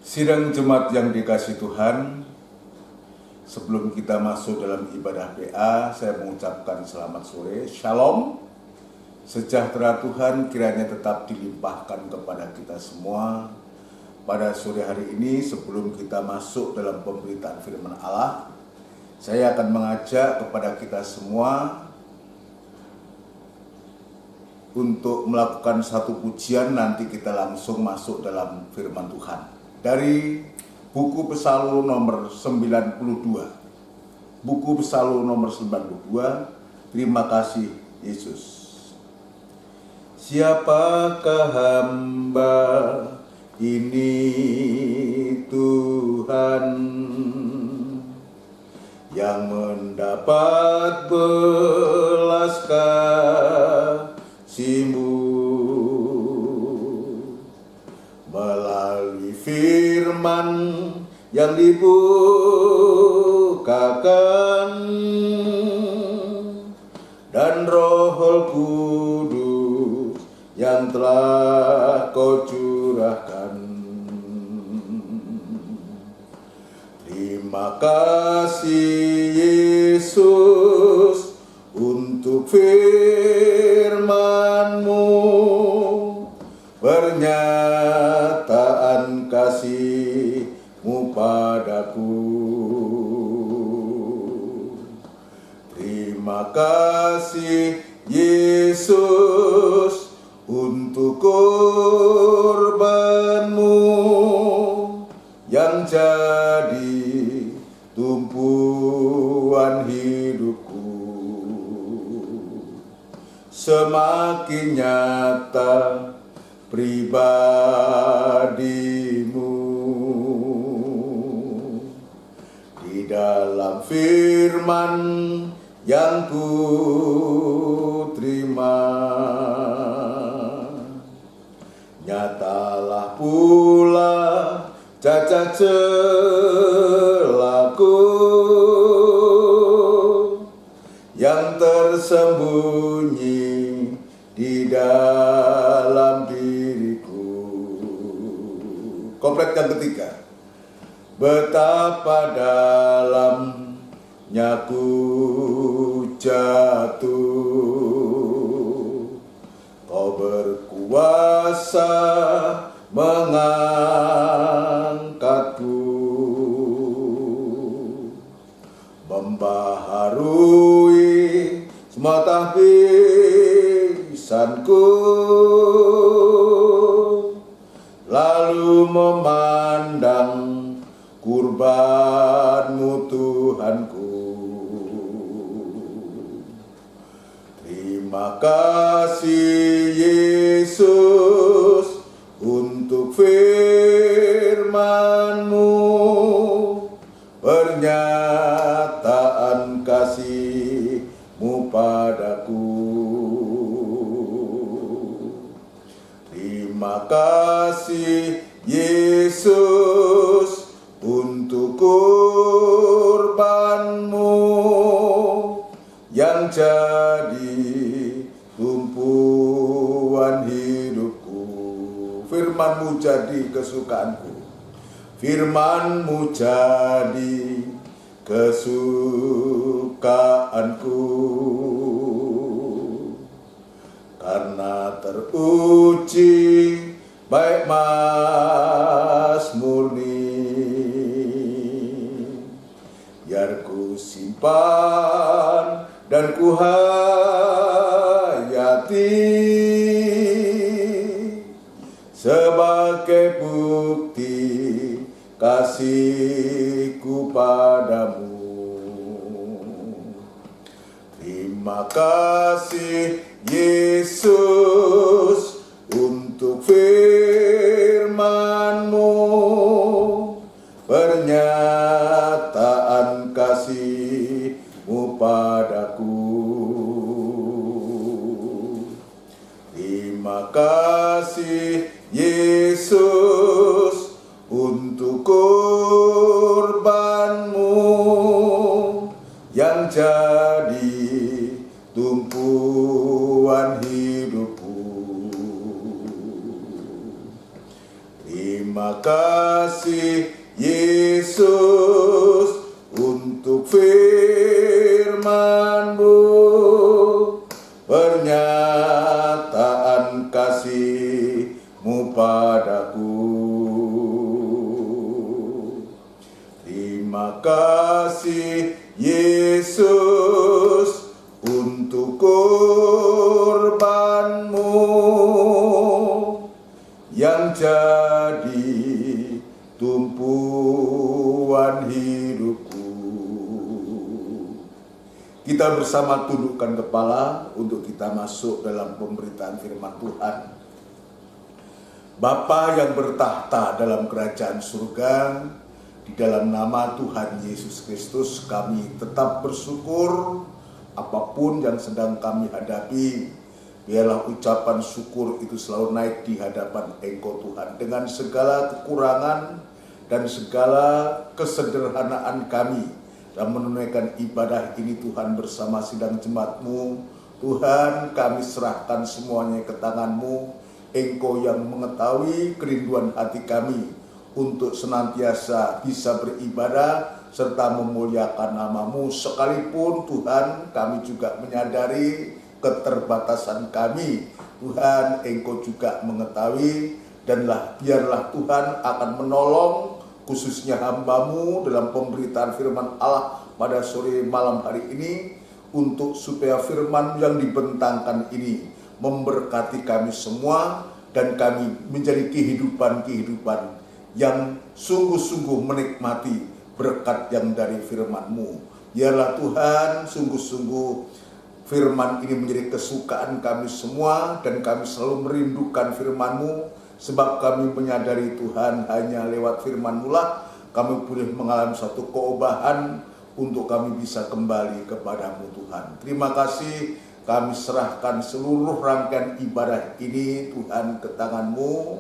Sidang jemaat yang dikasihi Tuhan, sebelum kita masuk dalam ibadah PA, saya mengucapkan selamat sore, Shalom. Sejahtera Tuhan kiranya tetap dilimpahkan kepada kita semua. Pada sore hari ini, sebelum kita masuk dalam pemberitaan firman Allah, saya akan mengajak kepada kita semua untuk melakukan satu pujian. Nanti kita langsung masuk dalam firman Tuhan. Dari buku Pesalur nomor 92. Buku Pesalur nomor 92. Terima kasih Yesus. Siapakah hamba ini Tuhan yang mendapat belas kasih-Mu melalui firman yang dibukakan dan Roh Kudus yang telah Kau curahkan. Terima kasih Yesus untuk firman-Mu, pernyataan kasih-Mu padaku. Terima kasih Yesus untuk korban-Mu yang jadi tumpuan hidupku. Semakin nyata pribadi-Mu di dalam firman yang ku terima. Nyatalah pula cacat celaku yang tersembunyi di dalam diriku. Komplet yang ketiga. Betapa dalamnya ku jatuh, Kau berkuasa mengangkatku, membaharui semua tahbisanku, lalu memandang kurban-Mu Tuhanku. Terima kasih Yesus untuk firman-Mu, pernyataan kasih-Mu padaku. Terima kasih Yesus untuk korban-Mu yang jadi tumpuan hidupku. Firman-Mu jadi kesukaanku, firman-Mu jadi kesukaanku, karena teruji baik Mazmurni, biar ku simpan dan ku hayati sebagai bukti kasih-Ku padamu. Terima kasih Yesus untuk firman-Mu, pernyataan kasih-Mu padaku. Terima kasih Yesus untuk korban-Mu yang jadi tumpuan hidupku. Terima kasih Yesus untuk firman-Mu, pernyataan kasih-Mu padaku. Terima kasih Yesus untuk korban-Mu yang jadi tumpuan hidupku. Kita bersama tundukkan kepala untuk kita masuk dalam pemberitaan firman Tuhan. Bapa yang bertahta dalam kerajaan surga, di dalam nama Tuhan Yesus Kristus kami tetap bersyukur apapun yang sedang kami hadapi. Biarlah ucapan syukur itu selalu naik di hadapan Engkau Tuhan. Dengan segala kekurangan dan segala kesederhanaan kami dan menunaikan ibadah ini Tuhan bersama sidang jemaat-Mu. Tuhan, kami serahkan semuanya ke tangan-Mu. Engkau yang mengetahui kerinduan hati kami untuk senantiasa bisa beribadah serta memuliakan nama-Mu. Sekalipun Tuhan, kami juga menyadari keterbatasan kami. Tuhan, Engkau juga mengetahui, dan biarlah Tuhan akan menolong khususnya hamba-Mu dalam pemberitaan firman Allah pada sore malam hari ini, untuk supaya firman yang dibentangkan ini memberkati kami semua, dan kami menjadi kehidupan yang sungguh-sungguh menikmati berkat yang dari firman-Mu. Biarlah Tuhan sungguh-sungguh firman ini menjadi kesukaan kami semua, dan kami selalu merindukan firman-Mu. Sebab kami menyadari Tuhan, hanya lewat firman-Mu lah kami boleh mengalami satu keobahan untuk kami bisa kembali kepada-Mu Tuhan. Terima kasih, kami serahkan seluruh rangkaian ibadah ini Tuhan ke tangan-Mu.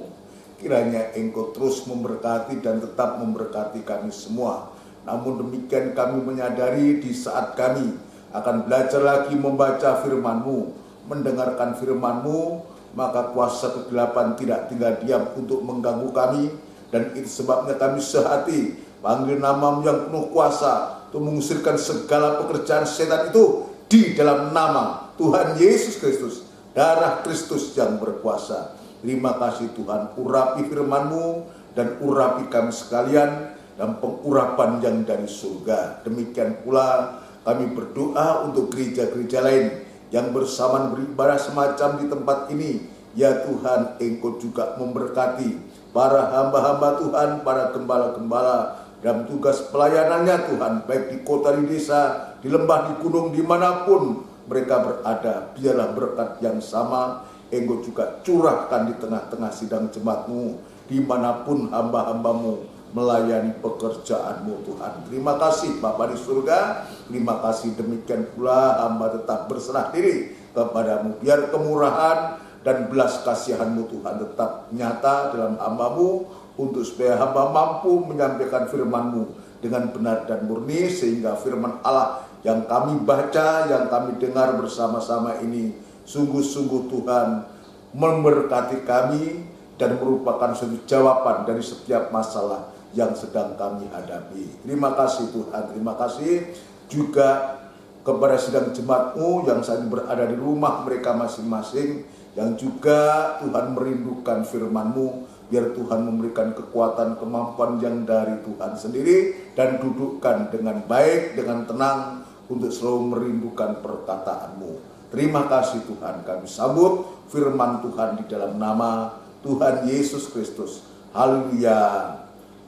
Kiranya Engkau terus memberkati dan tetap memberkati kami semua. Namun demikian kami menyadari di saat kami akan belajar lagi membaca firman-Mu, mendengarkan firman-Mu, maka kuasa kegelapan tidak tinggal diam untuk mengganggu kami. Dan itu sebabnya kami sehati panggil nama-Mu yang penuh kuasa untuk mengusirkan segala pekerjaan setan itu di dalam nama Tuhan Yesus Kristus, darah Kristus yang berkuasa. Terima kasih Tuhan, urapi firman-Mu dan urapi kami sekalian dan pengurapan yang dari surga. Demikian pula kami berdoa untuk gereja-gereja lain yang bersamaan beribadah semacam di tempat ini. Ya Tuhan, Engkau juga memberkati para hamba-hamba Tuhan, para gembala-gembala dalam tugas pelayanannya Tuhan, baik di kota, di desa, di lembah, di gunung, dimanapun mereka berada. Biarlah berkat yang sama Engkau juga curahkan di tengah-tengah sidang jemaat-Mu, dimanapun hamba-hamba-Mu melayani pekerjaan-Mu Tuhan. Terima kasih Bapa di surga. Terima kasih, demikian pula hamba tetap berserah diri kepada-Mu. Biar kemurahan dan belas kasihan-Mu Tuhan tetap nyata dalam hamba-Mu, untuk supaya hamba mampu menyampaikan firman-Mu dengan benar dan murni, sehingga firman Allah yang kami baca, yang kami dengar bersama-sama ini sungguh-sungguh Tuhan memberkati kami dan merupakan suatu jawaban dari setiap masalah yang sedang kami hadapi. Terima kasih Tuhan, terima kasih juga kepada sidang jemaat-Mu yang saat ini berada di rumah mereka masing-masing, yang juga Tuhan merindukan firman-Mu. Biar Tuhan memberikan kekuatan, kemampuan yang dari Tuhan sendiri, dan dudukkan dengan baik, dengan tenang, untuk selalu merindukan perkataan-Mu. Terima kasih Tuhan, kami sambut firman Tuhan di dalam nama Tuhan Yesus Kristus. Haleluya,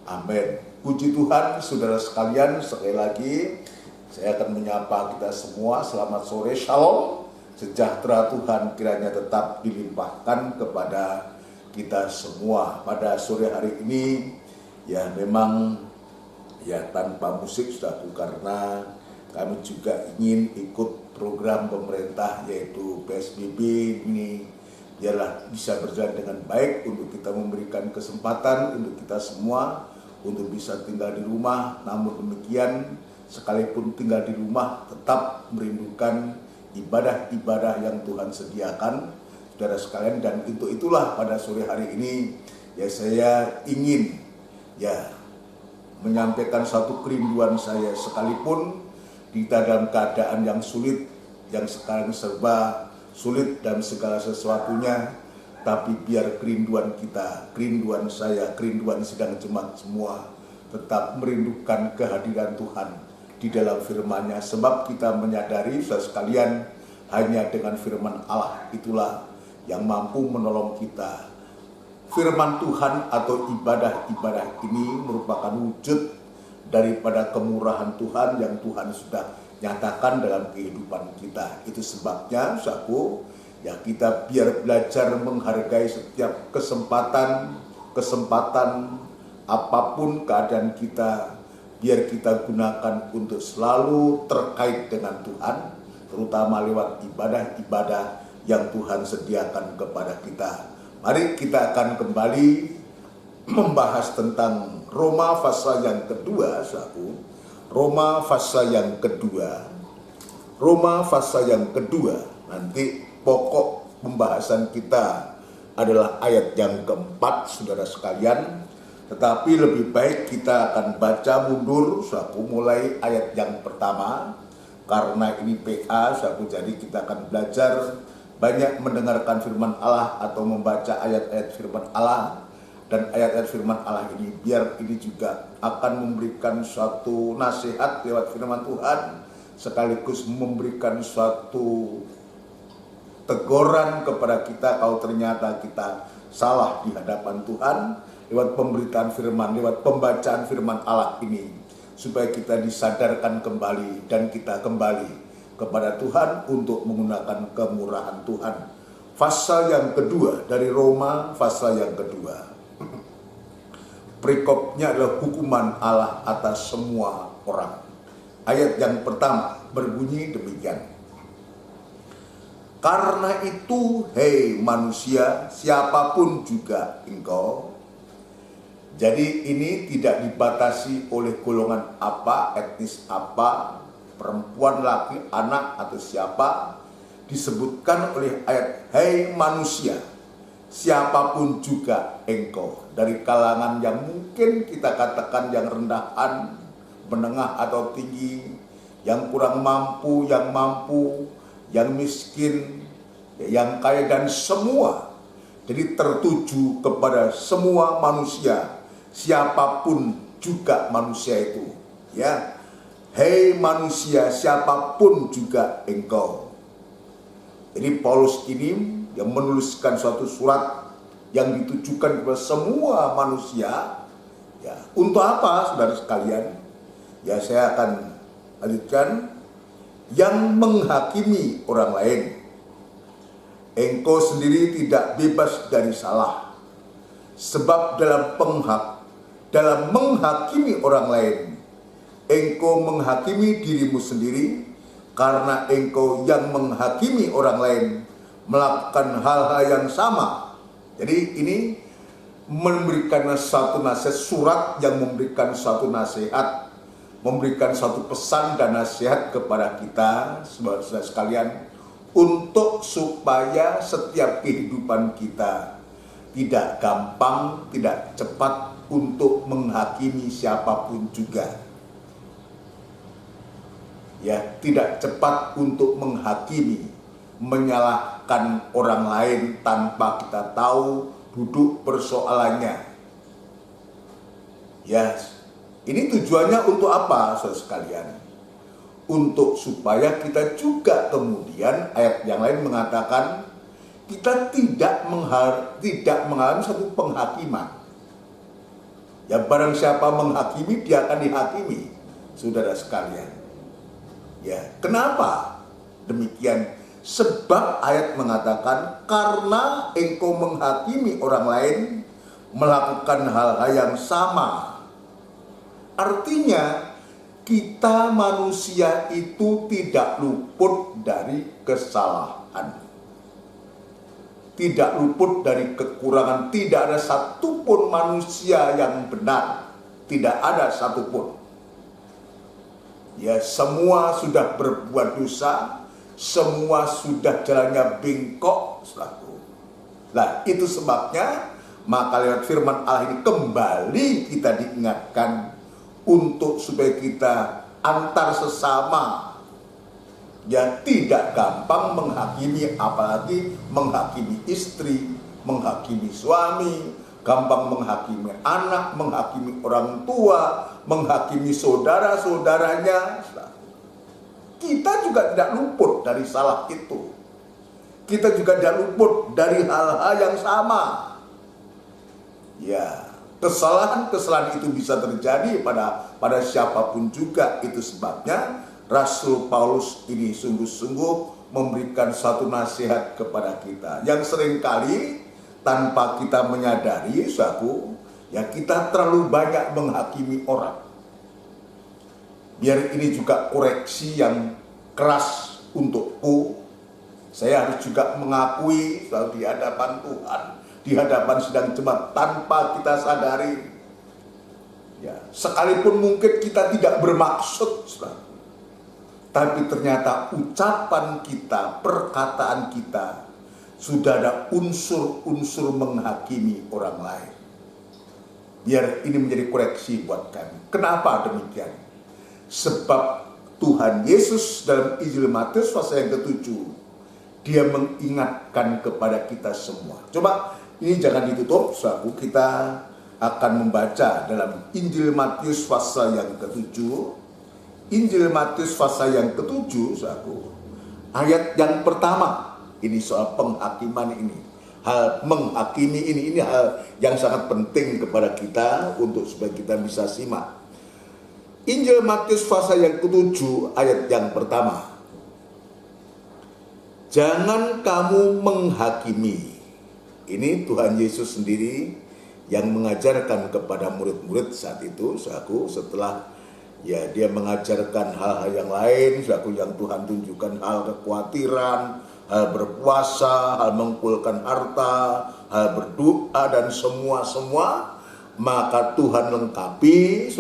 amin. Puji Tuhan, saudara sekalian, sekali lagi saya akan menyapa kita semua. Selamat sore, shalom. Sejahtera Tuhan kiranya tetap dilimpahkan kepada kita semua pada sore hari ini. Ya memang ya tanpa musik sudah, karena kami juga ingin ikut program pemerintah yaitu PSBB ini, biarlah bisa berjalan dengan baik, untuk kita memberikan kesempatan untuk kita semua untuk bisa tinggal di rumah. Namun demikian, sekalipun tinggal di rumah tetap merindukan ibadah-ibadah yang Tuhan sediakan, saudara sekalian. Dan itulah pada sore hari ini Ya, saya ingin menyampaikan satu kerinduan saya, sekalipun kita dalam keadaan yang sulit, yang sekarang serba sulit dan segala sesuatunya, tapi biar kerinduan kita, kerinduan saya, kerinduan sidang jemaat semua tetap merindukan kehadiran Tuhan di dalam firman-Nya, sebab kita menyadari saudara sekalian, hanya dengan firman Allah itulah yang mampu menolong kita. Firman Tuhan atau ibadah-ibadah ini merupakan wujud daripada kemurahan Tuhan yang Tuhan sudah nyatakan dalam kehidupan kita. Itu sebabnya, saudaraku, kita biar belajar menghargai setiap kesempatan apapun keadaan kita, biar kita gunakan untuk selalu terkait dengan Tuhan, terutama lewat ibadah-ibadah yang Tuhan sediakan kepada kita. Mari kita akan kembali membahas tentang Roma pasal yang kedua, saudaraku. Roma pasal yang kedua. Nanti pokok pembahasan kita adalah ayat yang keempat, saudara sekalian. Tetapi lebih baik kita akan baca mundur, saudaraku, mulai ayat yang pertama. Karena ini PA, saudaraku, jadi kita akan belajar banyak mendengarkan firman Allah atau membaca ayat-ayat firman Allah. Dan ayat-ayat firman Allah ini biar ini juga akan memberikan suatu nasihat lewat firman Tuhan, sekaligus memberikan suatu teguran kepada kita kalau ternyata kita salah di hadapan Tuhan lewat pemberitaan firman, lewat pembacaan firman Allah ini, supaya kita disadarkan kembali dan kita kembali kepada Tuhan untuk menggunakan kemurahan Tuhan. Pasal yang kedua dari Roma, pasal yang kedua. Perikopnya adalah hukuman Allah atas semua orang. Ayat yang pertama berbunyi demikian. Karena itu, hei manusia, siapapun juga engkau. Jadi ini tidak dibatasi oleh golongan apa, etnis apa, perempuan, laki, anak, atau siapa. Disebutkan oleh ayat, hei manusia, siapapun juga engkau. Dari kalangan yang mungkin kita katakan yang rendahan, menengah atau tinggi, yang kurang mampu, yang miskin, yang kaya, dan semua. Jadi tertuju kepada semua manusia, siapapun juga manusia itu. Ya, hei manusia, siapapun juga engkau. Jadi Paulus ini yang menuliskan suatu surat yang ditujukan kepada semua manusia. Ya, untuk apa, saudara sekalian? Ya, saya akan lanjutkan. Yang menghakimi orang lain. Engkau sendiri tidak bebas dari salah. Sebab dalam menghakimi orang lain, engkau menghakimi dirimu sendiri, karena engkau yang menghakimi orang lain melakukan hal-hal yang sama. Jadi ini memberikan satu nasihat, surat yang memberikan satu nasihat, memberikan satu pesan dan nasihat kepada kita, saudara sekalian, untuk supaya setiap kehidupan kita tidak gampang, tidak cepat untuk menghakimi siapapun juga. Ya, tidak cepat untuk menghakimi, menyalahkan orang lain tanpa kita tahu duduk persoalannya. Ya, ini tujuannya untuk apa, saudara sekalian? Untuk supaya kita juga kemudian, ayat yang lain mengatakan, kita tidak mengalami satu penghakiman. Ya, barang siapa menghakimi, dia akan dihakimi, saudara sekalian. Ya, kenapa demikian? Sebab ayat mengatakan, karena engkau menghakimi orang lain melakukan hal-hal yang sama. Artinya, kita manusia itu tidak luput dari kesalahan, tidak luput dari kekurangan. Tidak ada satupun manusia yang benar, tidak ada satupun. Ya, semua sudah berbuat dosa, semua sudah jalannya bengkok, saudaraku. Nah, itu sebabnya Maka lewat firman Allah ini kembali kita diingatkan untuk supaya kita antar sesama ya tidak gampang menghakimi, apalagi menghakimi istri, menghakimi suami, gampang menghakimi anak, menghakimi orang tua, menghakimi saudara-saudaranya. Kita juga tidak luput dari salah itu. Kita juga tidak luput dari hal-hal yang sama. Ya, kesalahan-kesalahan itu bisa terjadi pada siapapun juga. Itu sebabnya Rasul Paulus ini sungguh-sungguh memberikan satu nasihat kepada kita yang seringkali tanpa kita menyadari, ya kita terlalu banyak menghakimi orang. Biar ini juga koreksi yang keras untukku. Saya harus juga mengakui selalu di hadapan Tuhan, di hadapan sidang jemaat, tanpa kita sadari. Ya, sekalipun mungkin kita tidak bermaksud, tapi ternyata ucapan kita, perkataan kita sudah ada unsur-unsur menghakimi orang lain. Biar ini menjadi koreksi buat kami. Kenapa demikian? Sebab Tuhan Yesus dalam Injil Matius pasal yang ke-7, dia mengingatkan kepada kita semua. Coba ini jangan ditutup, saudaraku. Kita akan membaca dalam Injil Matius pasal yang ke-7. Injil Matius pasal yang ke-7, saudaraku. Ayat yang pertama. Ini soal penghakiman ini. Hal menghakimi ini hal yang sangat penting kepada kita untuk supaya kita bisa simak. Injil Matius pasal yang ke-7 ayat yang pertama. Jangan kamu menghakimi. Ini Tuhan Yesus sendiri yang mengajarkan kepada murid-murid saat itu, setelah ya dia mengajarkan hal-hal yang lain, yang Tuhan tunjukkan hal kekhawatiran, hal berpuasa, hal mengumpulkan harta, hal berdoa dan semua, maka Tuhan lengkapi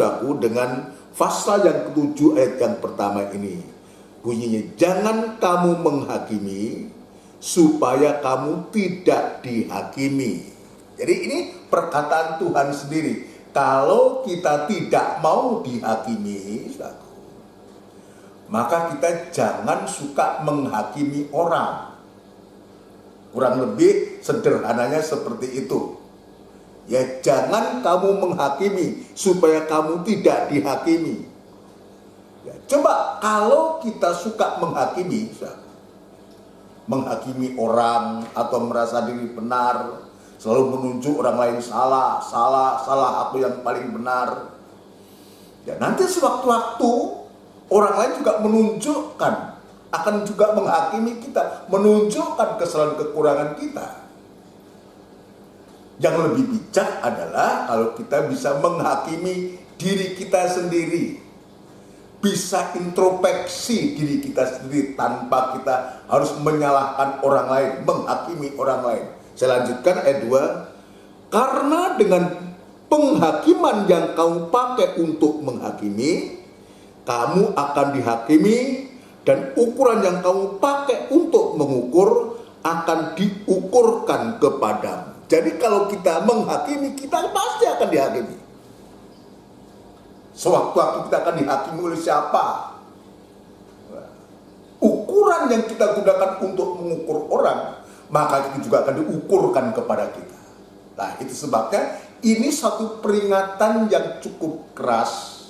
dengan pasal yang ke-7 ayat yang pertama ini. Bunyinya, jangan kamu menghakimi supaya kamu tidak dihakimi. Jadi ini perkataan Tuhan sendiri. Kalau kita tidak mau dihakimi, maka kita jangan suka menghakimi orang. Kurang lebih sederhananya seperti itu. Ya, jangan kamu menghakimi supaya kamu tidak dihakimi. Ya, coba kalau kita suka menghakimi orang atau merasa diri benar, selalu menunjuk orang lain salah, aku yang paling benar. Ya, nanti sewaktu-waktu orang lain juga menunjukkan, akan juga menghakimi kita, menunjukkan kesalahan kekurangan kita. Yang lebih bijak adalah kalau kita bisa menghakimi diri kita sendiri. Bisa introspeksi diri kita sendiri tanpa kita harus menyalahkan orang lain, menghakimi orang lain. Saya lanjutkan ayat 2. Karena dengan penghakiman yang kamu pakai untuk menghakimi, kamu akan dihakimi, dan ukuran yang kamu pakai untuk mengukur akan diukurkan kepadamu. Jadi kalau kita menghakimi, kita pasti akan dihakimi. Sewaktu-waktu kita akan dihakimi oleh siapa? Ukuran yang kita gunakan untuk mengukur orang, maka itu juga akan diukurkan kepada kita. Nah, itu sebabnya ini satu peringatan yang cukup keras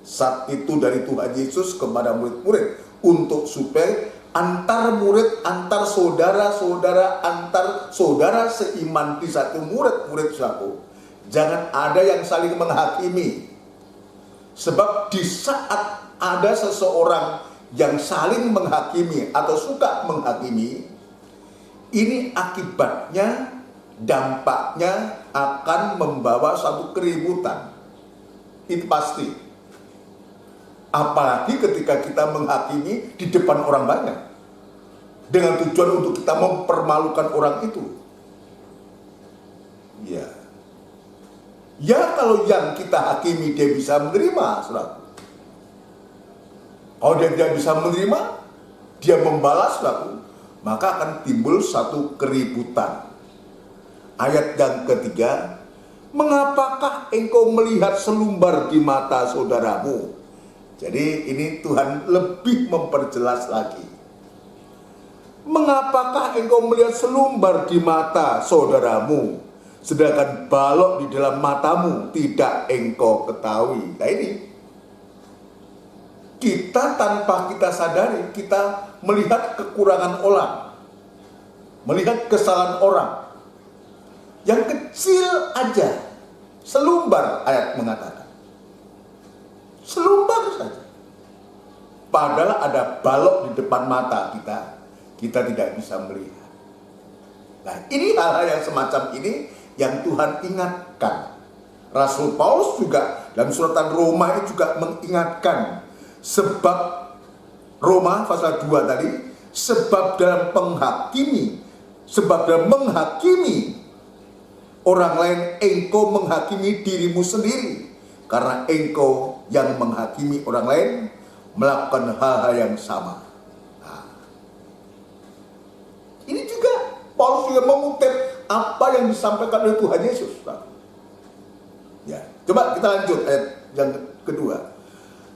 saat itu dari Tuhan Yesus kepada murid-murid, untuk supaya antar murid, antar saudara-saudara, antar saudara seiman di satu murid-murid satu, jangan ada yang saling menghakimi. Sebab di saat ada seseorang yang saling menghakimi atau suka menghakimi, ini akibatnya, dampaknya akan membawa satu keributan. Itu pasti. Apalagi ketika kita menghakimi di depan orang banyak, dengan tujuan untuk kita mempermalukan orang itu. Ya. Ya, kalau yang kita hakimi dia bisa menerima, saudara. Kalau dia tidak bisa menerima, dia membalas, saudara, maka akan timbul satu keributan. Ayat yang ketiga, mengapakah engkau melihat selumbar di mata saudaramu? Jadi ini Tuhan lebih memperjelas lagi. Mengapakah engkau melihat selumbar di mata saudaramu, sedangkan balok di dalam matamu tidak engkau ketahui? Nah ini, kita tanpa kita sadari, kita melihat kekurangan orang, melihat kesalahan orang. Yang kecil aja, selumbar ayat mengatakan. Selumbar saja. Padahal ada balok di depan mata kita tidak bisa melihat. Nah ini hal-hal yang semacam ini yang Tuhan ingatkan. Rasul Paulus juga dalam suratan Roma ini juga mengingatkan. Sebab Roma pasal 2 tadi, sebab dalam menghakimi orang lain, engkau menghakimi dirimu sendiri. Karena engkau yang menghakimi orang lain melakukan hal-hal yang sama. Nah, ini juga Paulus juga mengutip apa yang disampaikan oleh Tuhan Yesus. Ya, coba kita lanjut ayat yang kedua.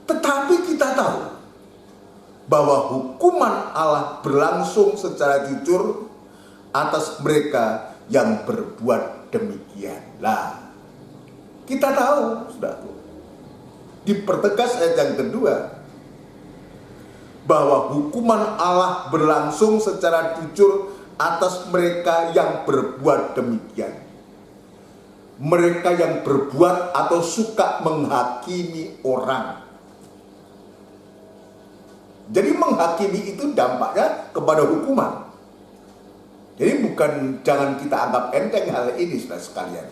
Tetapi kita tahu bahwa hukuman Allah berlangsung secara jujur atas mereka yang berbuat demikian. Lah, kita tahu, saudara, dipertegas ayat yang kedua bahwa hukuman Allah berlangsung secara jujur atas mereka yang berbuat demikian. Mereka yang berbuat atau suka menghakimi orang. Jadi menghakimi itu dampaknya kepada hukuman. Jadi jangan kita anggap enteng hal ini, saudara sekalian.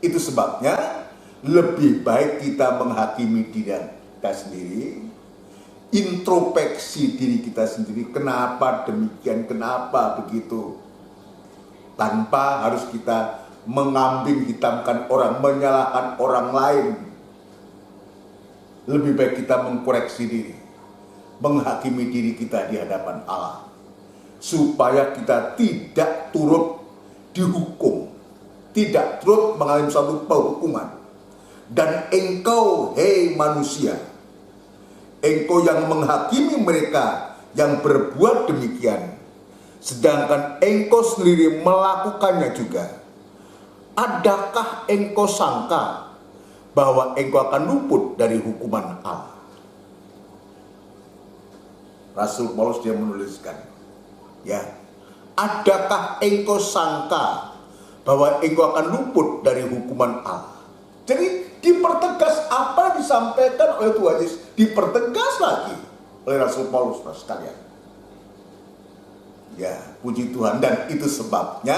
Itu sebabnya lebih baik kita menghakimi diri kita sendiri, introspeksi diri kita sendiri, kenapa demikian, kenapa begitu, tanpa harus kita mengambing hitamkan orang, menyalahkan orang lain. Lebih baik kita mengkoreksi diri, menghakimi diri kita di hadapan Allah, supaya kita tidak turut dihukum, tidak turut mengalami suatu penghukuman. Dan engkau, hei manusia, engkau yang menghakimi mereka yang berbuat demikian, sedangkan engkau sendiri melakukannya juga, adakah engkau sangka bahwa engkau akan luput dari hukuman Allah? Rasul Paulus dia menuliskan, ya, adakah engkau sangka bahwa engkau akan luput dari hukuman Allah? Jadi dipertegas apa yang disampaikan oleh Tuhan Yesus, dipertegas lagi oleh Rasul Paulus, sekalian. Ya, puji Tuhan. Dan itu sebabnya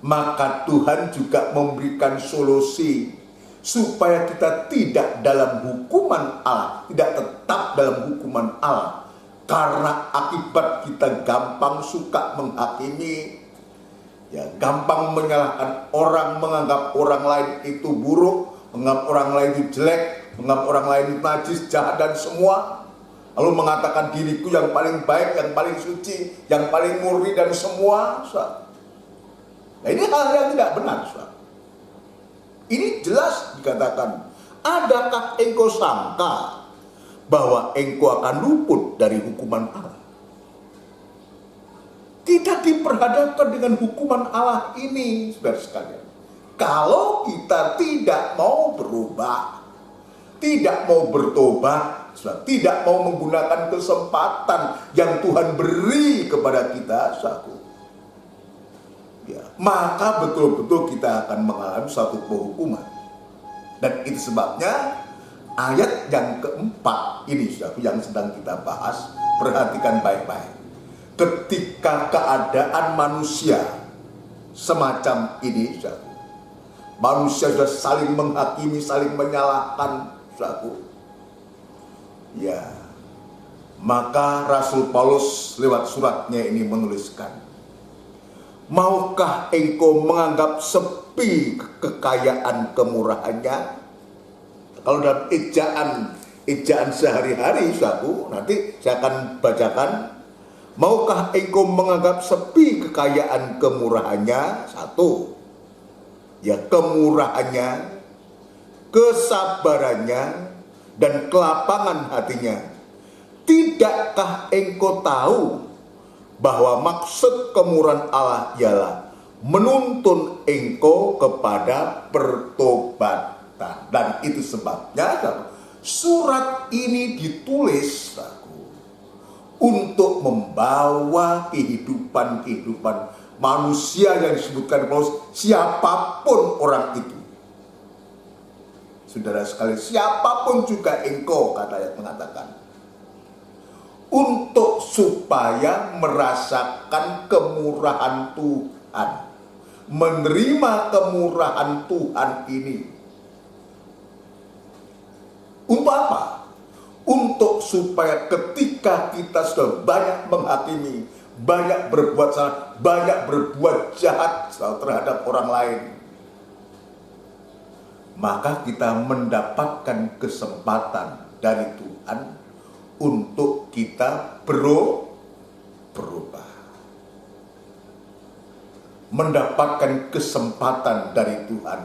maka Tuhan juga memberikan solusi supaya kita tidak dalam hukuman Allah, tidak tetap dalam hukuman Allah. Karena akibat kita gampang suka menghakimi, ya, gampang menyalahkan orang, menganggap orang lain itu buruk, menganggap orang lain itu jelek, menganggap orang lain itu najis, jahat dan semua, lalu mengatakan diriku yang paling baik, yang paling suci, yang paling murni dan semua. Nah ini hal yang tidak benar. Ini jelas dikatakan, adakah engkau sangka bahwa engkau akan luput dari hukuman Allah? Kita diperhadapkan dengan hukuman Allah ini, saudara sekalian. Kalau kita tidak mau berubah, tidak mau bertobat, tidak mau menggunakan kesempatan yang Tuhan beri kepada kita, ya, maka betul-betul kita akan mengalami suatu penghukuman. Dan itu sebabnya ayat yang keempat ini, yang sedang kita bahas, perhatikan baik-baik. Ketika keadaan manusia semacam ini, manusia sudah saling menghakimi, saling menyalahkan, ya, maka Rasul Paulus lewat suratnya ini menuliskan, maukah engkau menganggap sepi kekayaan kemurahannya? Kalau dalam ejaan sehari-hari, nanti saya akan bacakan. Maukah engkau menganggap sepi kekayaan kemurahannya? Satu. ya kemurahannya, kesabarannya, dan kelapangan hatinya. Tidakkah engkau tahu bahwa maksud kemurahan Allah ialah menuntun engkau kepada pertobatan? Dan itu sebabnya surat ini ditulis untuk membawa kehidupan manusia yang disebutkan Paulus, siapapun orang itu. Saudara sekalian, siapapun juga engkau, kata ayat mengatakan, untuk supaya merasakan kemurahan Tuhan, menerima kemurahan Tuhan ini. Untuk apa? Untuk supaya ketika kita sudah banyak menghakimi, banyak berbuat salah, banyak berbuat jahat terhadap orang lain, maka kita mendapatkan kesempatan dari Tuhan untuk kita berubah. Mendapatkan kesempatan dari Tuhan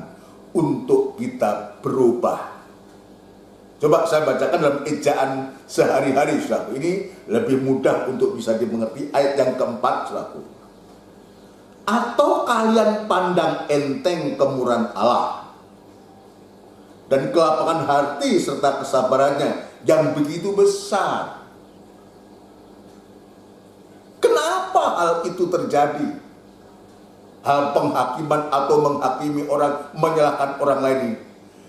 untuk kita berubah. Coba saya bacakan dalam ejaan sehari-hari, saudaraku. Ini lebih mudah untuk bisa dimengerti. Ayat yang keempat, saudaraku. Atau kalian pandang enteng kemurahan Allah dan kelapangan hati serta kesabarannya yang begitu besar. Kenapa hal itu terjadi? Hal penghakiman atau menghakimi orang, menyalahkan orang lain ini.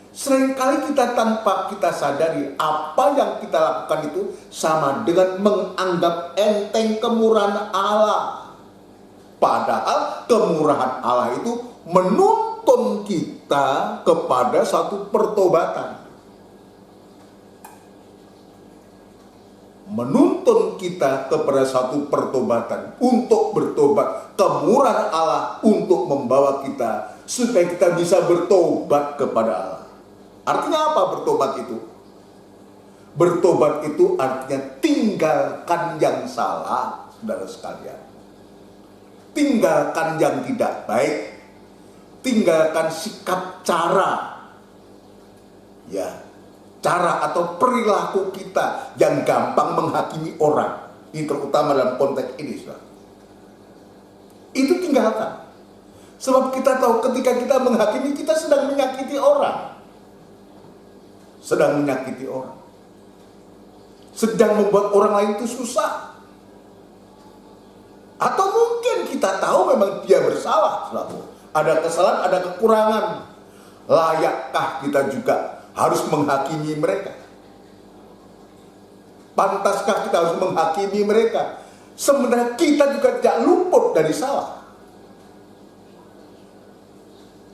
Seringkali kita tanpa kita sadari apa yang kita lakukan itu sama dengan menganggap enteng kemurahan Allah. Padahal kemurahan Allah itu menuntun kita kepada satu pertobatan. Menuntun kita kepada satu pertobatan untuk bertobat. Kemurahan Allah untuk membawa kita supaya kita bisa bertobat kepada Allah. Artinya apa bertobat itu? Bertobat itu artinya tinggalkan yang salah, saudara sekalian. Tinggalkan yang tidak baik. Tinggalkan sikap cara. Ya, cara atau perilaku kita yang gampang menghakimi orang. Ini terutama dalam konteks ini, saudara. Itu tinggalkan. Sebab kita tahu ketika kita menghakimi, kita sedang menyakiti orang. Sedang menyakiti orang. Sedang membuat orang lain itu susah. Atau mungkin kita tahu memang dia bersalah. Ada kesalahan, ada kekurangan. Layakkah kita juga harus menghakimi mereka? Pantaskah kita harus menghakimi mereka? Sebenarnya kita juga tidak luput dari salah.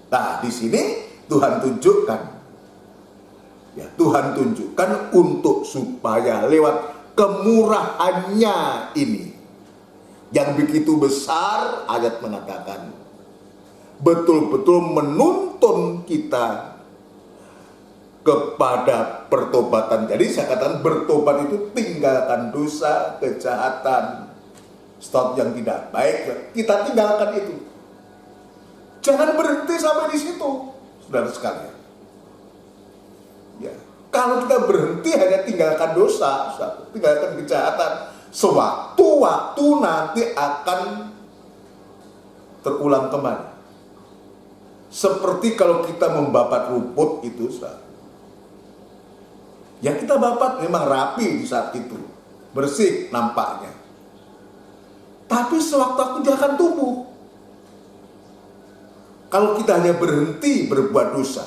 Nah, di sini Tuhan tunjukkan. Ya, Tuhan tunjukkan untuk supaya lewat kemurahannya ini yang begitu besar, ayat mengatakan betul-betul menuntun kita kepada pertobatan. Jadi saya katakan bertobat itu tinggalkan dosa, kejahatan, sesuatu yang tidak baik, kita tinggalkan itu. Jangan berhenti sampai di situ, saudara sekalian. Ya, kalau kita berhenti hanya tinggalkan dosa, tinggalkan kejahatan, sewaktu-waktu nanti akan terulang kembali. Seperti kalau kita membabat rumput itu, ya kita babat memang rapi di saat itu, bersih nampaknya. Tapi sewaktu-waktu dia akan tumbuh. Kalau kita hanya berhenti berbuat dosa,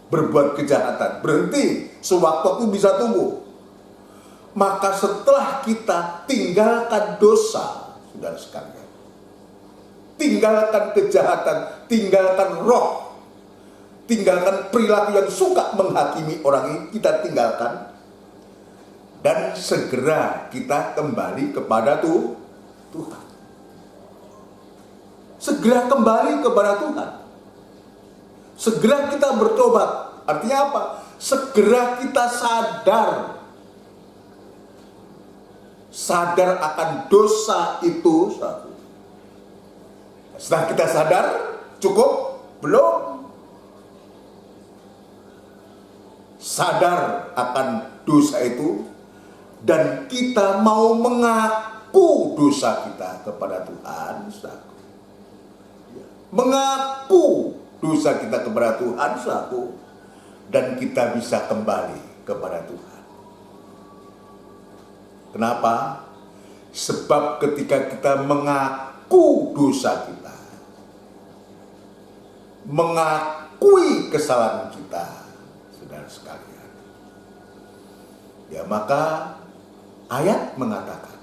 berbuat kejahatan, berhenti, sewaktu-waktu bisa tumbuh. Maka setelah kita tinggalkan dosa, saudara sekalian, tinggalkan kejahatan, tinggalkan roh, tinggalkan perilaku yang suka menghakimi orang ini, kita tinggalkan. Dan segera kita kembali kepada Tuhan. Segera kembali kepada Tuhan. Segera kita bertobat. Artinya apa? Segera kita sadar. Sadar akan dosa itu. Setelah kita sadar, cukup? belum sadar akan dosa itu, dan kita mau mengaku dosa kita kepada Tuhan, saudaraku. Mengaku dosa kita kepada Tuhan, saudaraku, dan kita bisa kembali kepada Tuhan. Kenapa? Sebab ketika kita mengaku dosa kita, mengakui kesalahan kita, saudara sekalian, ya maka ayat mengatakan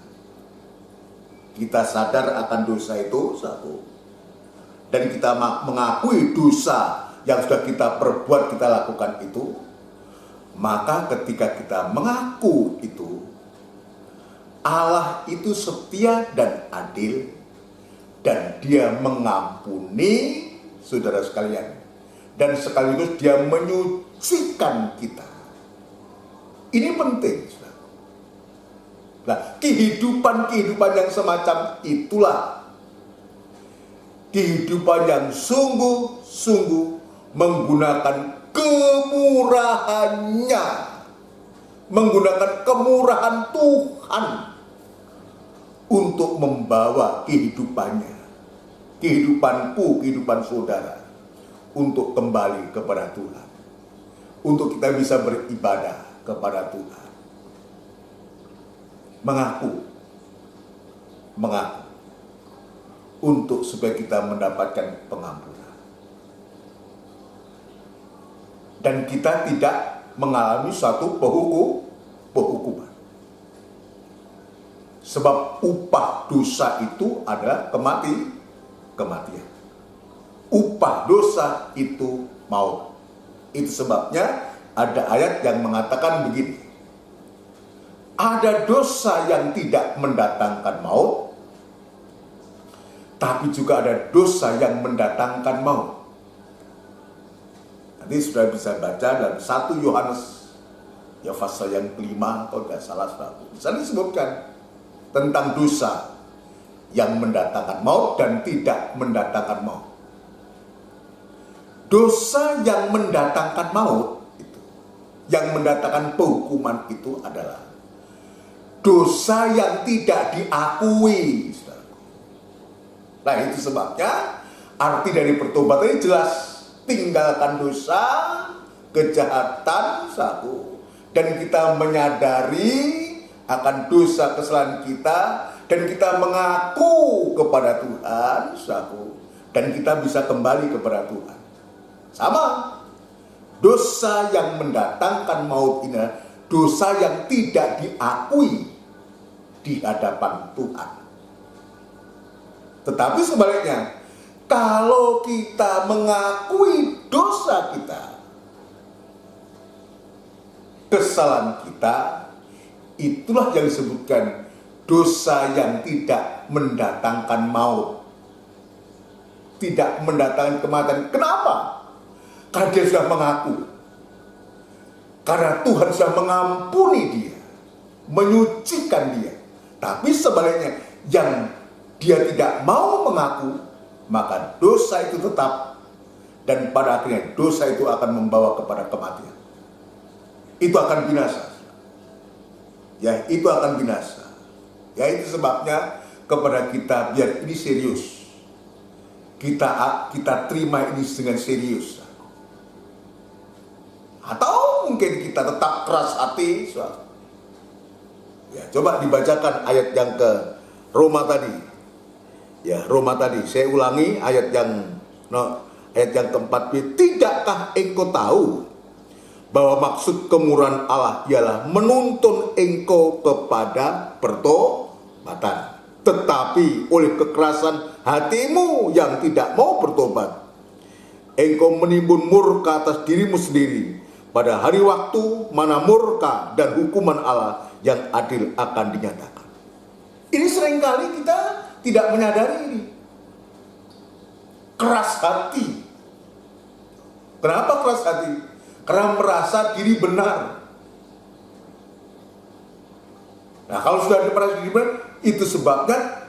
kita sadar akan dosa itu satu, dan kita mengakui dosa yang sudah kita perbuat, kita lakukan itu, maka ketika kita mengaku itu, Allah itu setia dan adil, dan Dia mengampuni, saudara sekalian, dan sekaligus Dia menyucikan kita. Ini penting. Nah, kehidupan yang semacam itulah kehidupan yang sungguh-sungguh menggunakan kemurahannya, menggunakan kemurahan Tuhan untuk membawa kehidupannya, kehidupanku, kehidupan saudara, untuk kembali kepada Tuhan, untuk kita bisa beribadah kepada Tuhan. Mengaku untuk supaya kita mendapatkan pengampunan, dan kita tidak mengalami suatu penghukuman. Sebab upah dosa itu adalah kematian. Upah dosa itu maut. Itu sebabnya ada ayat yang mengatakan begini: ada dosa yang tidak mendatangkan maut, tapi juga ada dosa yang mendatangkan maut. Nanti sudah bisa baca dalam 1 Yohanes ya pasal yang kelima, kalau tidak salah, di sana disebutkan tentang dosa yang mendatangkan maut dan tidak mendatangkan maut. Dosa yang mendatangkan maut itu, yang mendatangkan penghukuman itu adalah dosa yang tidak diakui. Nah, itu sebabnya arti dari pertobatan ini jelas: tinggalkan dosa, kejahatan satu, dan kita menyadari akan dosa kesalahan kita, dan kita mengaku kepada Tuhan satu, dan kita bisa kembali kepada Tuhan. Sama, dosa yang mendatangkan maut ini adalah dosa yang tidak diakui di hadapan Tuhan. Tetapi sebaliknya, kalau kita mengakui dosa kita, kesalahan kita, itulah yang disebutkan dosa yang tidak mendatangkan maut, tidak mendatangkan kematian. Kenapa? Karena dia sudah mengaku. Karena Tuhan sudah mengampuni dia, menyucikan dia. Tapi sebaliknya, yang dia tidak mau mengaku, maka dosa itu tetap, dan pada akhirnya dosa itu akan membawa kepada kematian. Itu akan binasa. Ya, itu akan binasa. Ya, itu sebabnya kepada kita, biar ini serius, kita terima ini dengan serius. Atau mungkin kita tetap keras hati. Ya, coba dibacakan ayat yang ke Roma tadi. Ya, Roma tadi. Saya ulangi ayat yang keempat. Tidakkah engkau tahu bahwa maksud kemurahan Allah ialah menuntun engkau kepada pertobatan, tetapi oleh kekerasan hatimu yang tidak mau bertobat, engkau menimbun murka atas dirimu sendiri pada hari waktu mana murka dan hukuman Allah yang adil akan dinyatakan. Ini seringkali kita tidak menyadari ini. Keras hati. Kenapa keras hati? Karena merasa diri benar. Nah, kalau sudah merasa diri benar, itu sebabnya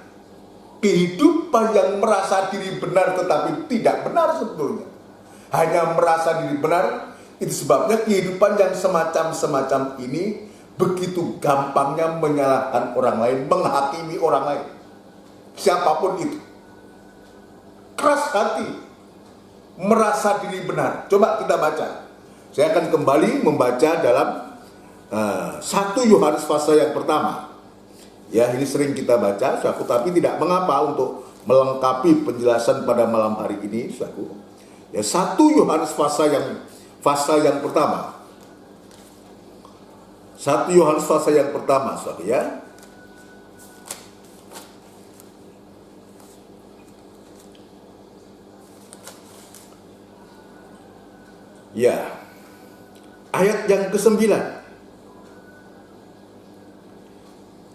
kehidupan yang merasa diri benar tetapi tidak benar sebetulnya. hanya merasa diri benar. Itu sebabnya kehidupan yang semacam ini begitu gampangnya menyalahkan orang lain, menghakimi orang lain, siapapun itu. Keras hati, merasa diri benar. Coba kita baca. Saya akan kembali membaca dalam 1 Yohanes pasal yang pertama. Ya, ini sering kita baca, saudaraku, tapi tidak mengapa untuk melengkapi penjelasan pada malam hari ini, saudaraku. Ya, 1 Yohanes pasal yang pertama. 1 Yohanes pasal yang pertama, saudara, ya. Ya. Ayat yang ke-9.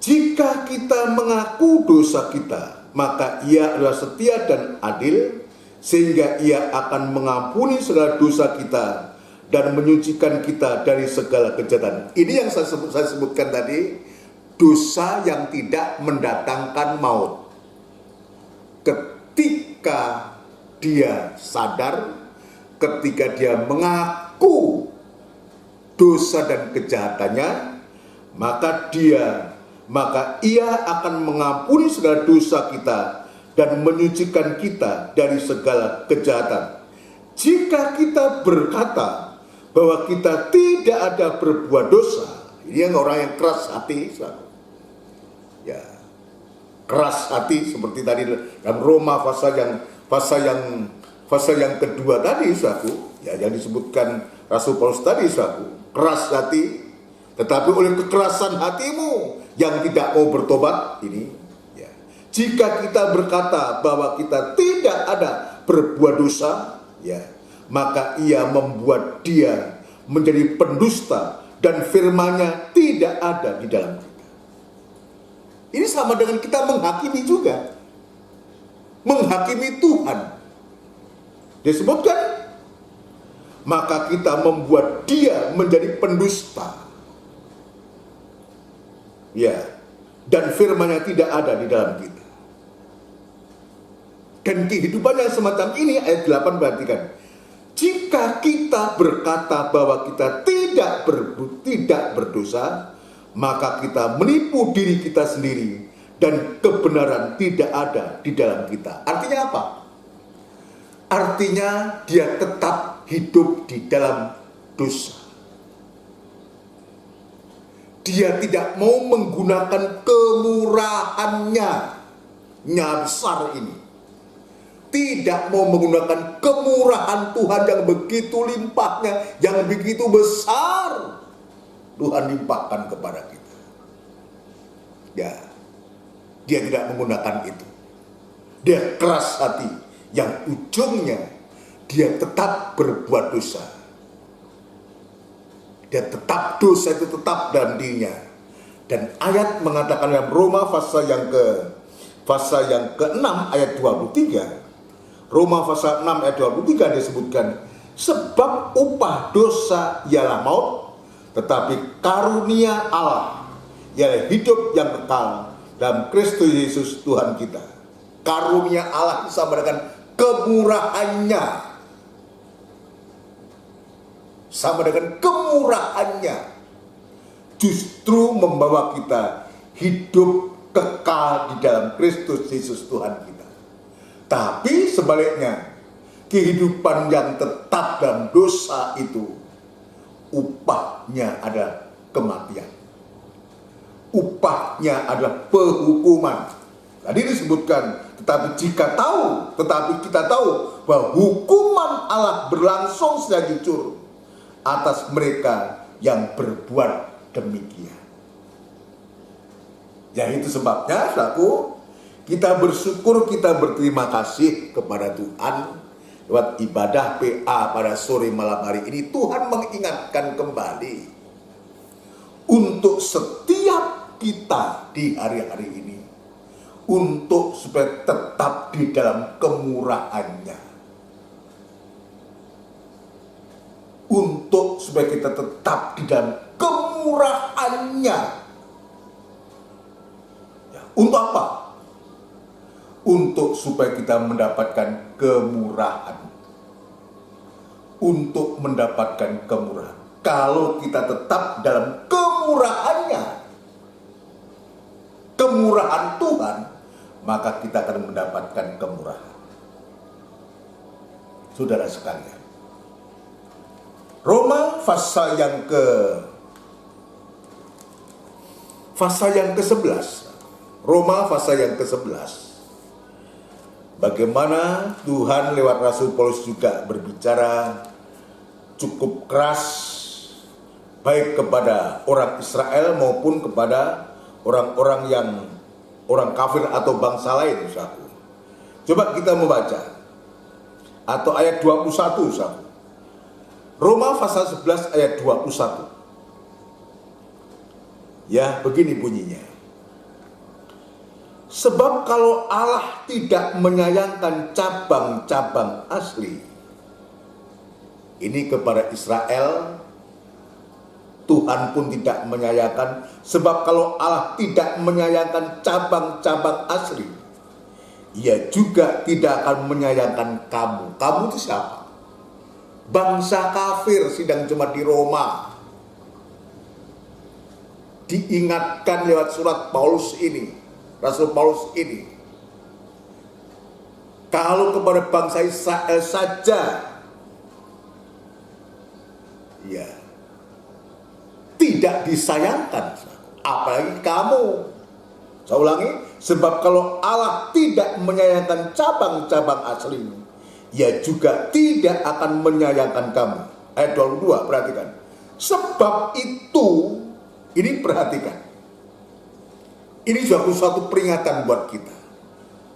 Jika kita mengaku dosa kita, maka Ia adalah setia dan adil, sehingga Ia akan mengampuni segala dosa kita dan menyucikan kita dari segala kejahatan. Ini yang saya sebutkan tadi, dosa yang tidak mendatangkan maut. Ketika dia sadar, ketika dia mengaku dosa dan kejahatannya, maka Ia akan mengampuni segala dosa kita dan menyucikan kita dari segala kejahatan. Jika kita berkata bahwa kita tidak ada berbuat dosa, ini yang orang yang keras hati, ya, keras hati seperti tadi dalam Roma pasal yang kedua tadi, ya, yang disebutkan Rasul Paulus tadi, keras hati, tetapi oleh kekerasan hatimu yang tidak mau bertobat ini, ya. Jika kita berkata bahwa kita tidak ada berbuat dosa, ya, maka Ia membuat dia menjadi pendusta dan firman-Nya tidak ada di dalam kita. Ini sama dengan kita menghakimi juga, menghakimi Tuhan. Disebutkan, maka kita membuat dia menjadi pendusta. Ya, dan firman-Nya tidak ada di dalam kita. Dan kehidupan yang semacam ini, ayat 8 perhatikan. Jika kita berkata bahwa kita tidak berdosa, maka kita menipu diri kita sendiri dan kebenaran tidak ada di dalam kita. Artinya apa? Artinya dia tetap hidup di dalam dosa. Dia tidak mau menggunakan kemurahannya, besar ini. Tidak mau menggunakan kemurahan Tuhan yang begitu limpahnya, yang begitu besar. Tuhan limpahkan kepada kita. Ya, dia tidak menggunakan itu. Dia keras hati, yang ujungnya dia tetap berbuat dosa. Dia tetap dosa itu tetap dalam dirinya. Dan ayat mengatakan dalam Roma pasal yang ke-6 ayat 23. Roma pasal 6 ayat 23 disebutkan, sebab upah dosa ialah maut, tetapi karunia Allah ialah hidup yang kekal dalam Kristus Yesus Tuhan kita. Karunia Allah sama dengan kemurahannya, sama dengan kemurahannya, justru membawa kita hidup kekal di dalam Kristus Yesus Tuhan kita. Tapi sebaliknya, kehidupan yang tetap dalam dosa itu, upahnya adalah kematian. Upahnya adalah penghukuman. Tadi disebutkan, tetapi kita tahu bahwa hukuman Allah berlangsung secara jujur atas mereka yang berbuat demikian. Ya, itu sebabnya, saudaraku, kita bersyukur, kita berterima kasih kepada Tuhan lewat ibadah PA pada sore malam hari ini. Tuhan mengingatkan kembali untuk setiap kita di hari-hari ini, untuk supaya tetap di dalam kemurahannya, untuk supaya kita tetap di dalam kemurahannya. Ya, untuk apa? Untuk supaya kita mendapatkan kemurahan. untuk mendapatkan kemurahan. Kalau kita tetap dalam kemurahannya, kemurahan Tuhan, maka kita akan mendapatkan kemurahan. Saudara sekalian, Roma pasal yang ke-11. Roma pasal yang ke-11. Bagaimana Tuhan lewat Rasul Paulus juga berbicara cukup keras baik kepada orang Israel maupun kepada orang-orang yang orang kafir atau bangsa lain, saudara. Coba kita membaca atau ayat 21, saudara. Roma pasal 11 ayat 21. Ya, begini bunyinya. Sebab kalau Allah tidak menyayangkan cabang-cabang asli, ini kepada Israel, Tuhan pun tidak menyayangkan. Sebab kalau Allah tidak menyayangkan cabang-cabang asli, Ia juga tidak akan menyayangkan kamu. Kamu itu siapa? Bangsa kafir sidang jemaat di Roma. Diingatkan lewat surat Paulus ini, Rasul Paulus ini, kalau kepada bangsa Israel saja, ya, tidak disayangkan, apalagi kamu. Saya ulangi, sebab kalau Allah tidak menyayangkan cabang-cabang aslimu, Ia juga tidak akan menyayangkan kamu. Ayat 22, perhatikan. Sebab itu, ini perhatikan. Ini juga suatu peringatan buat kita.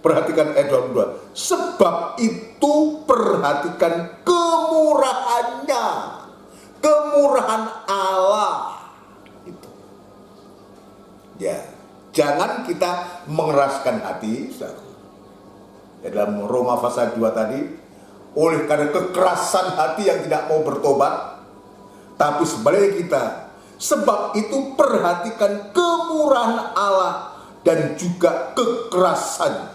Perhatikan ayat 22. Sebab itu perhatikan kemurahannya. Kemurahan Allah. Itu. Ya, jangan kita mengeraskan hati. Dalam Roma pasal 2 tadi, oleh karena kekerasan hati yang tidak mau bertobat, tapi sebaliknya kita, sebab itu perhatikan kemurahan Allah dan juga kekerasan.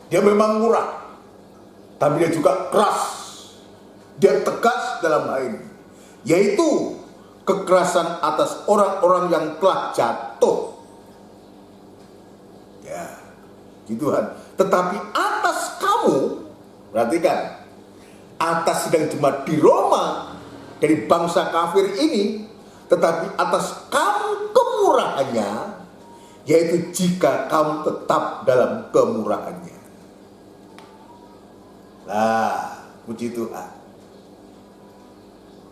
Dia memang murah, tapi dia juga keras. Dia tegas dalam hal ini, yaitu kekerasan atas orang-orang yang telah jatuh. Ya, gitu kan. Tetapi atas kamu, perhatikan, atas sedang jemaat di Roma dari bangsa kafir ini, tetapi atas kamu kemurahannya, yaitu jika kamu tetap dalam kemurahannya. Nah, puji Tuhan.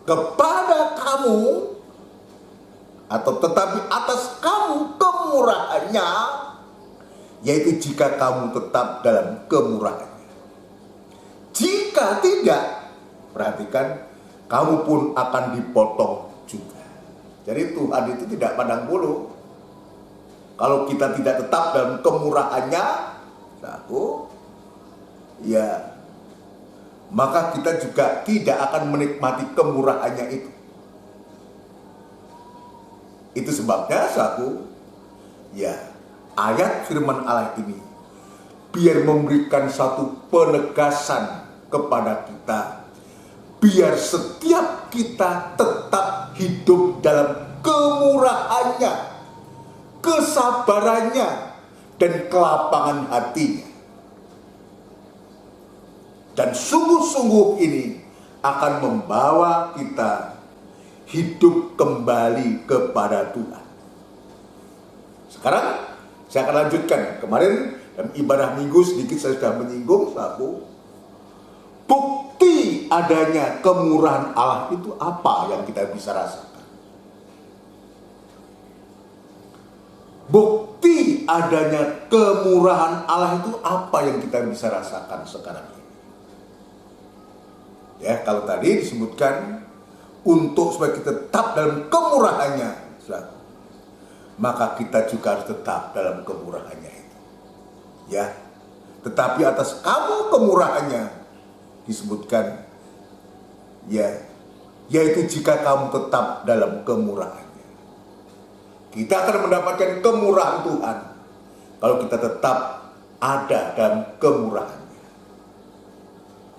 Kepada kamu, atau tetapi atas kamu kemurahannya, yaitu jika kamu tetap dalam kemurahannya. Jika tidak, perhatikan, kamu pun akan dipotong juga. Jadi Tuhan itu tidak pandang bulu. Kalau kita tidak tetap dalam kemurahannya, ya, maka kita juga tidak akan menikmati kemurahannya itu. Itu sebabnya, ya, ayat firman Allah ini biar memberikan satu penegasan kepada kita, biar setiap kita tetap hidup dalam kemurahannya, kesabarannya, dan kelapangan hatinya. Dan sungguh-sungguh ini akan membawa kita hidup kembali kepada Tuhan. Sekarang saya akan lanjutkan. Kemarin dalam ibadah minggu sedikit saya sudah menyinggung bukti adanya kemurahan Allah itu apa yang kita bisa rasakan. Bukti adanya kemurahan Allah itu apa yang kita bisa rasakan sekarang ini. Ya, kalau tadi disebutkan untuk supaya kita tetap dalam kemurahannya, maka kita juga harus tetap dalam kemurahannya itu. Ya, tetapi atas kamu kemurahannya disebutkan, ya, yaitu jika kamu tetap dalam kemurahannya. Kita akan mendapatkan kemurahan Tuhan kalau kita tetap ada dalam kemurahannya.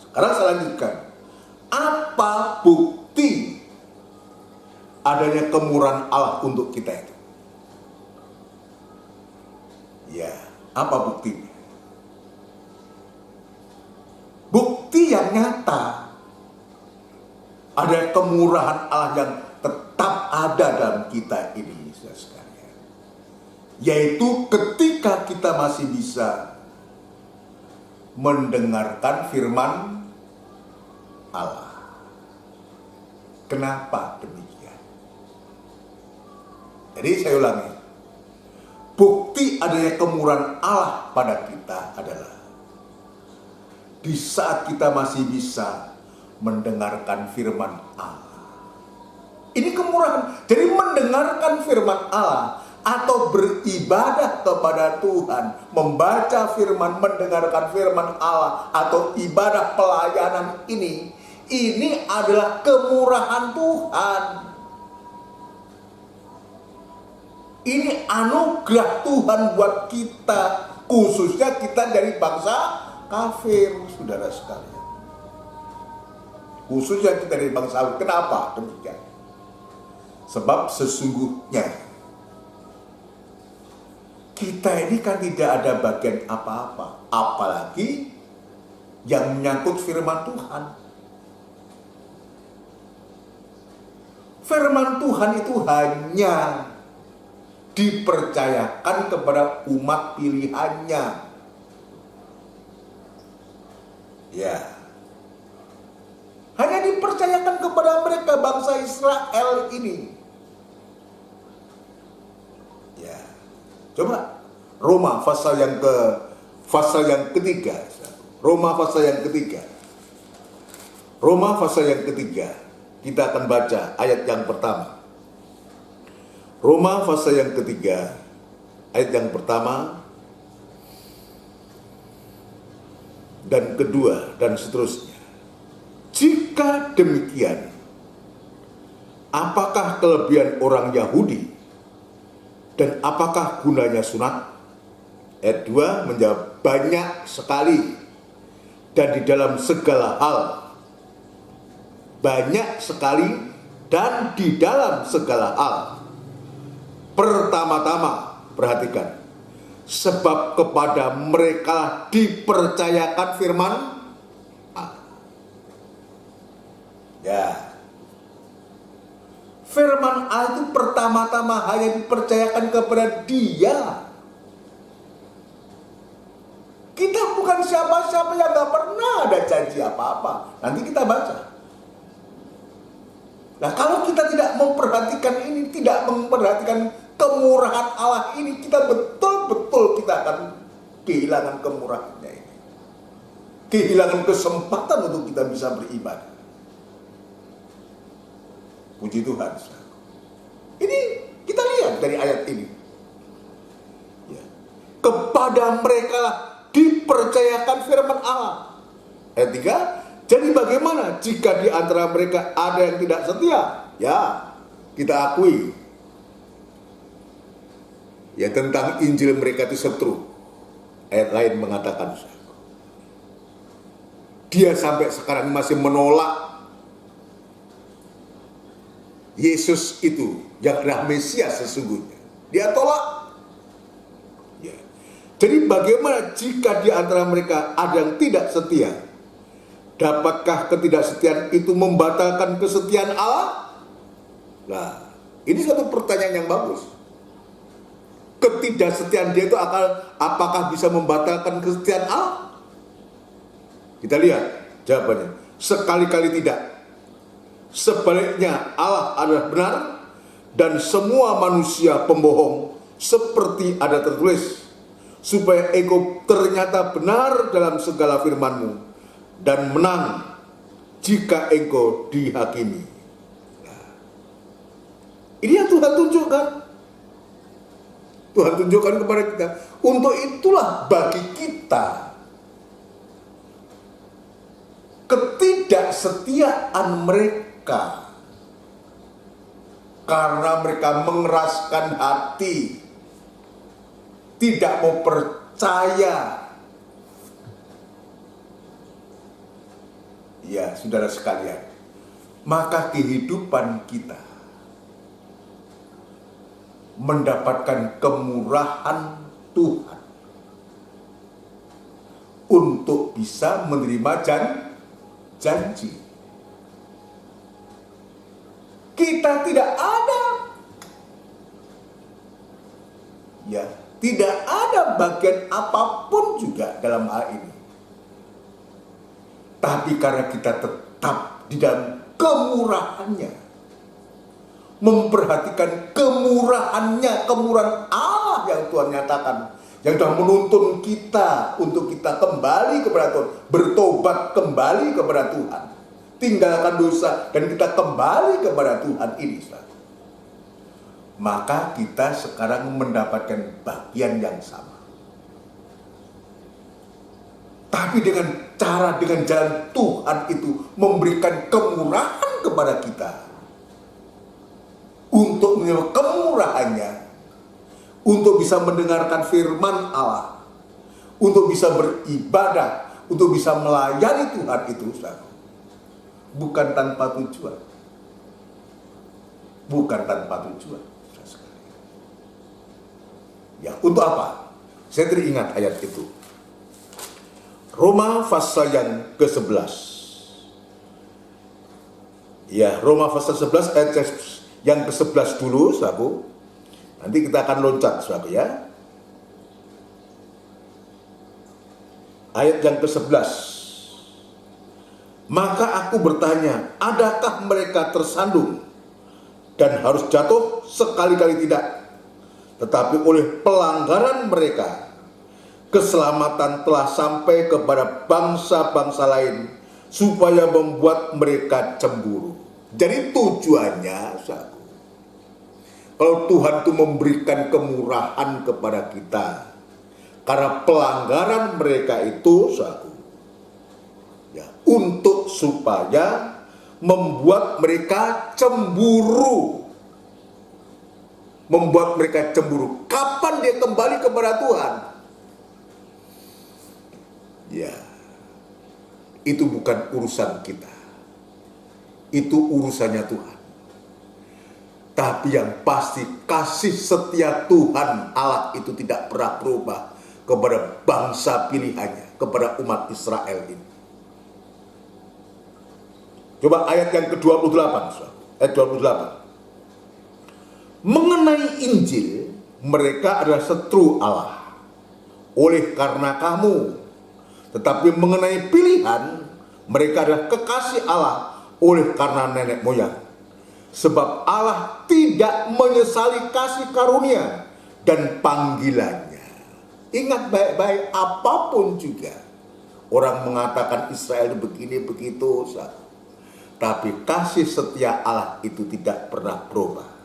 Sekarang saya lanjutkan. Apa bukti adanya kemurahan Allah untuk kita itu? Ya, apa buktinya? Bukti yang nyata ada kemurahan Allah yang tetap ada dalam kita ini, saudara sekalian. Yaitu ketika kita masih bisa mendengarkan firman Allah. Kenapa demikian? Jadi saya ulangi. Bukti adanya kemurahan Allah pada kita adalah di saat kita masih bisa mendengarkan firman Allah. Ini kemurahan. Jadi mendengarkan firman Allah atau beribadah kepada Tuhan, membaca firman, mendengarkan firman Allah atau ibadah pelayanan ini adalah kemurahan Tuhan. Ini anugerah Tuhan buat kita, khususnya kita dari bangsa kafir, saudara sekalian. Khususnya kita dari bangsa kafir. Kenapa demikian? Sebab sesungguhnya kita ini kan tidak ada bagian apa-apa, apalagi yang menyangkut firman Tuhan. Firman Tuhan itu hanya dipercayakan kepada umat pilihannya. Ya. Hanya dipercayakan kepada mereka, bangsa Israel ini. Ya. Coba Roma pasal yang ketiga. Roma pasal yang ketiga. Roma pasal yang ketiga. Kita akan baca ayat yang pertama. Roma pasal yang ketiga, ayat yang pertama dan kedua dan seterusnya. Jika demikian, apakah kelebihan orang Yahudi dan apakah gunanya sunat? Ayat 2 menjawab, banyak sekali dan di dalam segala hal. Banyak sekali dan di dalam segala hal. Pertama-tama, perhatikan, sebab kepada mereka dipercayakan firman Allah. Ya, firman Allah itu pertama-tama hanya dipercayakan kepada dia. Kita bukan siapa-siapa yang gak pernah ada janji apa-apa. Nanti kita baca. Nah, kalau kita tidak memperhatikan ini, tidak memperhatikan kemurahan Allah ini, kita betul-betul kita akan kehilangan kemurahannya ini. Kehilangan kesempatan untuk kita bisa beribadah. Puji Tuhan. Ini kita lihat dari ayat ini. Ya. Kepada mereka lah dipercayakan firman Allah. Ayat 3. Jadi bagaimana jika di antara mereka ada yang tidak setia? Ya, kita akui. Ya, tentang Injil mereka itu setru. Ayat lain mengatakan, dia sampai sekarang masih menolak Yesus itu yang adalah Mesias sesungguhnya. Dia tolak. Ya. Jadi bagaimana jika di antara mereka ada yang tidak setia? Dapatkah ketidaksetiaan itu membatalkan kesetiaan Allah? Nah, ini satu pertanyaan yang bagus. Ketidaksetiaan dia itu apakah bisa membatalkan kesetiaan Allah? Kita lihat jawabannya. Sekali-kali tidak. Sebaliknya Allah adalah benar dan semua manusia pembohong, seperti ada tertulis, supaya engkau ternyata benar dalam segala firman-Mu dan menang jika engkau dihakimi. Nah, ini yang Tuhan tunjukkan. Tuhan tunjukkan kepada kita. Untuk itulah bagi kita ketidaksetiaan mereka, karena mereka mengeraskan hati, tidak mau percaya. Ya, saudara sekalian, maka kehidupan kita mendapatkan kemurahan Tuhan untuk bisa menerima janji. Kita tidak ada, ya, tidak ada bagian apapun juga dalam hal ini. Tapi karena kita tetap di dalam kemurahannya, memperhatikan kemurahannya, kemurahan Allah yang Tuhan nyatakan, yang telah menuntun kita untuk kita kembali kepada Tuhan, bertobat kembali kepada Tuhan, tinggalkan dosa dan kita kembali kepada Tuhan ini, saudara. Maka kita sekarang mendapatkan bagian yang sama. Tapi dengan jalan Tuhan itu memberikan kemurahan kepada kita, untuk menerima kemurahannya, untuk bisa mendengarkan firman Allah, untuk bisa beribadah, untuk bisa melayani Tuhan itu, saudara, bukan tanpa tujuan. Bukan tanpa tujuan. Ya, untuk apa? Saya teringat ayat itu. Roma pasal yang ke-11. Ya, Roma pasal 11 ayat yang ke-11 dulu, saudaraku. Nanti kita akan loncat, saudaraku, ya. Ayat yang ke-11. Maka aku bertanya, adakah mereka tersandung dan harus jatuh? Sekali-kali tidak. Tetapi oleh pelanggaran mereka, keselamatan telah sampai kepada bangsa-bangsa lain, supaya membuat mereka cemburu. Jadi tujuannya, saudara, kalau Tuhan itu memberikan kemurahan kepada kita, karena pelanggaran mereka itu, saudara, ya, untuk supaya membuat mereka cemburu. Membuat mereka cemburu. Kapan dia kembali kepada Tuhan? Ya, itu bukan urusan kita. Itu urusannya Tuhan. Tapi yang pasti kasih setia Tuhan Allah itu tidak pernah berubah kepada bangsa pilihannya, kepada umat Israel ini. Coba ayat yang ke-28, ayat 28. Mengenai Injil, mereka adalah setru Allah oleh karena kamu. Tetapi mengenai pilihan, mereka adalah kekasih Allah oleh karena nenek moyang. Sebab Allah tidak menyesali kasih karunia dan panggilannya. Ingat baik-baik, apapun juga orang mengatakan Israel begini begitu, tapi kasih setia Allah itu tidak pernah berubah.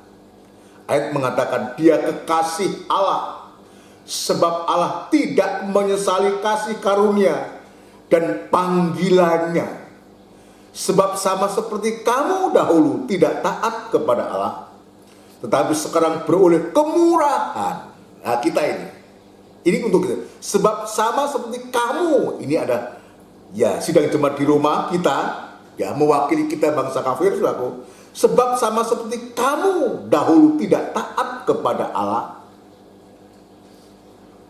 Ayat mengatakan dia kekasih Allah, sebab Allah tidak menyesali kasih karunia dan panggilannya. Sebab sama seperti kamu dahulu tidak taat kepada Allah, tetapi sekarang beroleh kemurahan. Nah, kita ini untuk kita. Sebab sama seperti kamu, ini ada, ya, sidang jemaat di Roma kita, ya, mewakili kita bangsa kafir, saudaraku. Sebab sama seperti kamu dahulu tidak taat kepada Allah,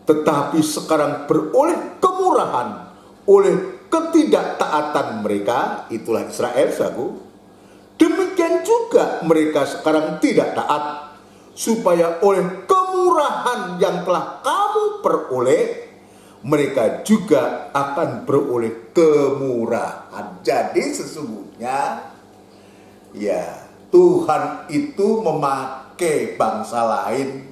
tetapi sekarang beroleh kemurahan oleh ketidaktaatan mereka, itulah Israel, saudaraku. Demikian juga mereka sekarang tidak taat, supaya oleh kemurahan yang telah kamu peroleh, mereka juga akan beroleh kemurahan. Jadi sesungguhnya, ya, Tuhan itu memakai bangsa lain,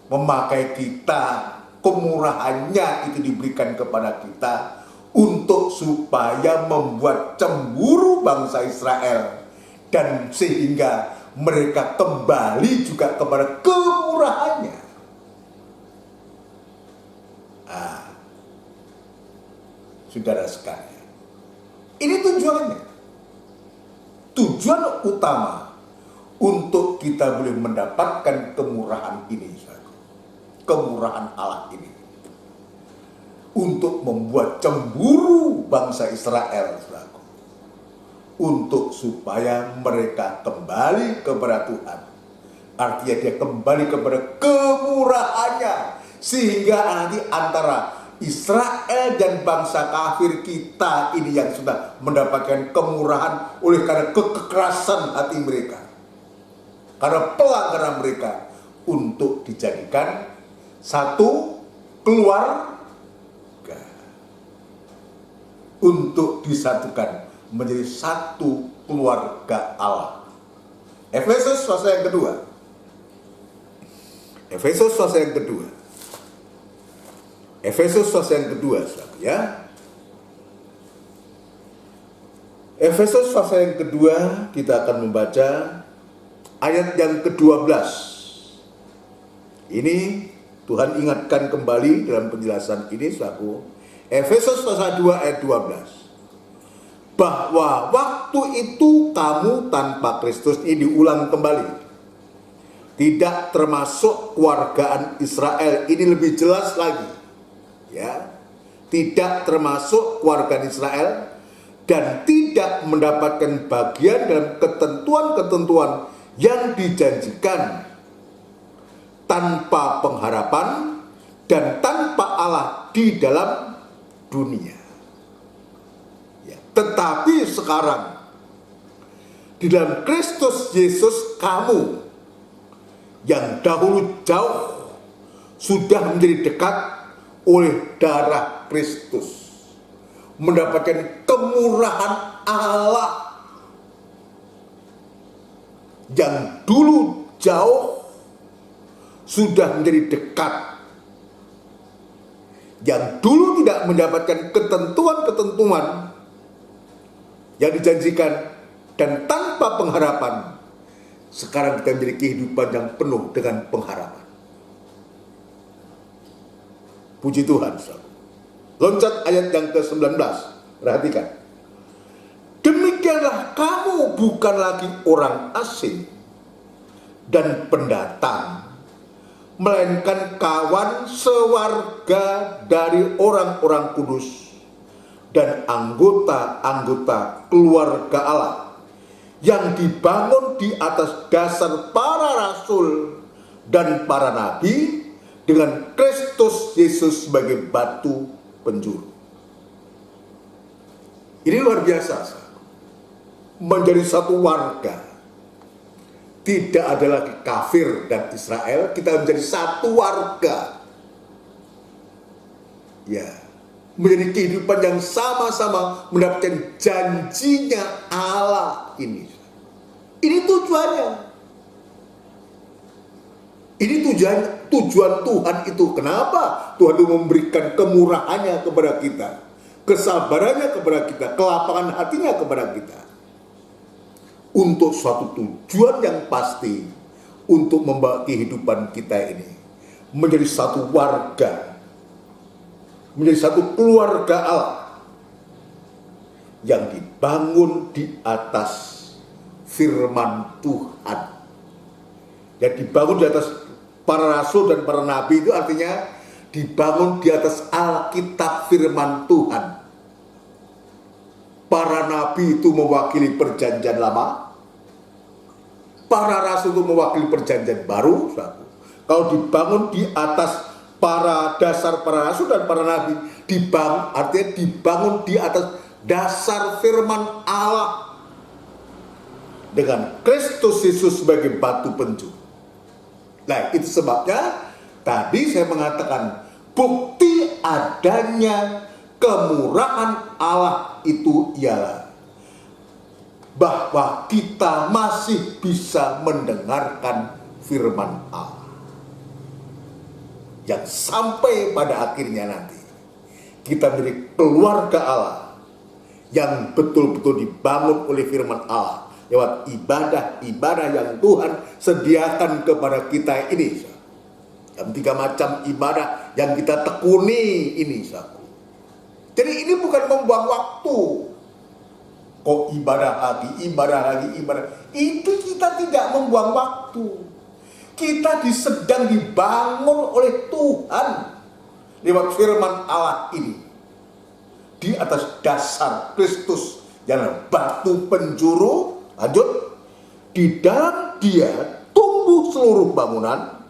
memakai kita, kemurahannya itu diberikan kepada kita untuk supaya membuat cemburu bangsa Israel, dan sehingga mereka kembali juga kepada kemurahannya. Saudara sekalian, ini tujuannya. Tujuan utama untuk kita boleh mendapatkan kemurahan ini, kemurahan Allah ini, untuk membuat cemburu bangsa Israel, saudaraku. untuk supaya mereka kembali kepada Tuhan. Artinya dia kembali kepada kemurahannya, sehingga nanti antara Israel dan bangsa kafir kita ini yang sudah mendapatkan kemurahan oleh karena kekerasan hati mereka, karena pelanggaran mereka, untuk dijadikan satu keluarga, untuk disatukan menjadi satu keluarga Allah. Efesus pasal yang kedua. Efesus pasal yang kedua. Efesus pasal yang kedua, ya. Efesus pasal yang kedua, kita akan membaca ayat yang ke-12. Ini Tuhan ingatkan kembali dalam penjelasan ini, saudaraku. Efesus pasal 2 ayat 12. Bahwa waktu itu kamu tanpa Kristus, ini diulang kembali. Tidak termasuk kewargaan Israel, ini lebih jelas lagi. Ya, tidak termasuk kewargaan Israel dan tidak mendapatkan bagian dalam ketentuan-ketentuan yang dijanjikan, tanpa pengharapan dan tanpa Allah di dalam dunia. Ya, tetapi sekarang di dalam Kristus Yesus, kamu yang dahulu jauh sudah menjadi dekat oleh darah Kristus, mendapatkan kemurahan Allah. Yang dulu jauh sudah menjadi dekat, yang dulu tidak mendapatkan ketentuan-ketentuan yang dijanjikan dan tanpa pengharapan, sekarang kita menjadi kehidupan yang penuh dengan pengharapan. Puji Tuhan. Loncat ayat yang ke-19. Perhatikan. Demikianlah kamu bukan lagi orang asing dan pendatang, melainkan kawan sewarga dari orang-orang kudus dan anggota-anggota keluarga Allah, yang dibangun di atas dasar para rasul dan para nabi, dengan Kristus Yesus sebagai batu penjuru. Ini luar biasa. Menjadi satu warga. Tidak ada lagi kafir dan Israel, kita menjadi satu warga. Ya, menjadi kehidupan yang sama-sama mendapatkan janjinya Allah ini. Ini tujuannya. Ini tujuan Tuhan itu. Kenapa Tuhan itu memberikan kemurahannya kepada kita, kesabarannya kepada kita, kelapangan hatinya kepada kita, untuk suatu tujuan yang pasti, untuk membawa kehidupan kita ini menjadi satu warga, menjadi satu keluarga Allah yang dibangun di atas firman Tuhan. Yang dibangun di atas para rasul dan para nabi, itu artinya dibangun di atas Alkitab firman Tuhan. Para nabi itu mewakili perjanjian lama, para rasul itu mewakili perjanjian baru. Kalau dibangun di atas para dasar para rasul dan para nabi, artinya dibangun di atas dasar firman Allah, dengan Kristus Yesus sebagai batu penjuru. Nah, itu sebabnya tadi saya mengatakan bukti adanya kemurahan Allah itu ialah bahwa kita masih bisa mendengarkan firman Allah, yang sampai pada akhirnya nanti kita menjadi keluarga Allah yang betul-betul dibangun oleh firman Allah lewat ibadah-ibadah yang Tuhan sediakan kepada kita ini. Dalam 3 macam ibadah yang kita tekuni ini. Jadi ini bukan membuang waktu. Kok ibadah lagi. Itu kita tidak membuang waktu. Kita sedang dibangun oleh Tuhan lewat firman Allah ini, di atas dasar Kristus yang batu penjuru. Lanjut, di dalam dia tumbuh seluruh bangunan,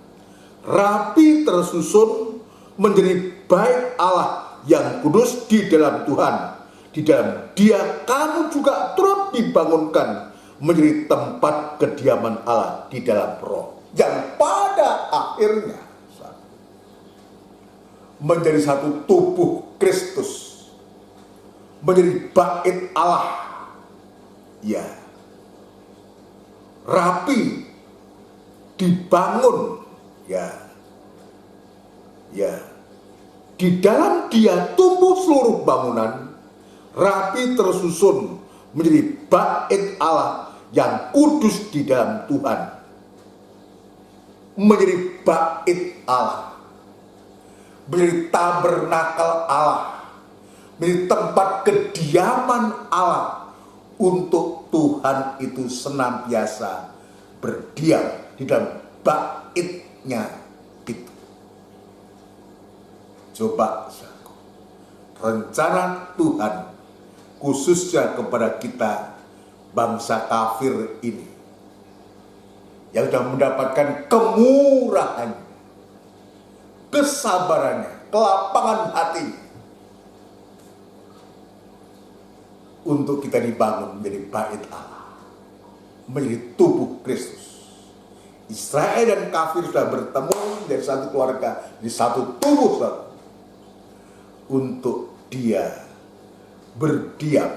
rapi tersusun menjadi bait Allah yang kudus di dalam Tuhan. Di dalam dia kamu juga turut dibangunkan menjadi tempat kediaman Allah di dalam roh, yang pada akhirnya menjadi satu tubuh Kristus, menjadi bait Allah. Ya, rapi, dibangun, ya, di dalam dia tumbuh seluruh bangunan, rapi tersusun menjadi bait Allah yang kudus di dalam Tuhan, menjadi bait Allah, menjadi tabernakel Allah, menjadi tempat kediaman Allah untuk Tuhan itu senantiasa berdiam di dalam baitnya itu. Coba rencana Tuhan khususnya kepada kita bangsa kafir ini yang sudah mendapatkan kemurahan, kesabarannya, kelapangan hati untuk kita dibangun menjadi bait Allah, menjadi tubuh Kristus. Israel dan kafir sudah bertemu dari satu keluarga, di satu tubuh untuk dia berdiam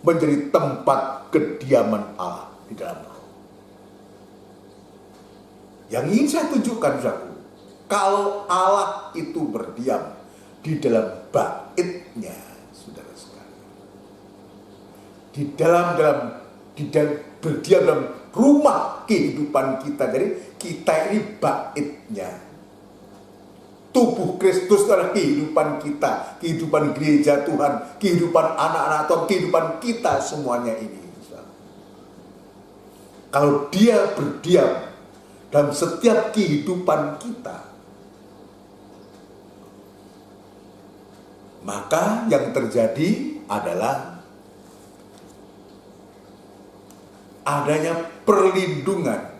menjadi tempat kediaman Allah di dalam roh. Yang ingin saya tunjukkan, saudaraku, kalau Allah itu berdiam di dalam baitnya, saudara sekalian, berdiam dalam rumah kehidupan kita. Jadi kita ini baitnya. Tubuh Kristus adalah kehidupan kita, kehidupan gereja Tuhan, kehidupan anak-anak Tuhan, kehidupan kita semuanya ini. Kalau dia berdiam dalam setiap kehidupan kita, maka yang terjadi adalah adanya perlindungan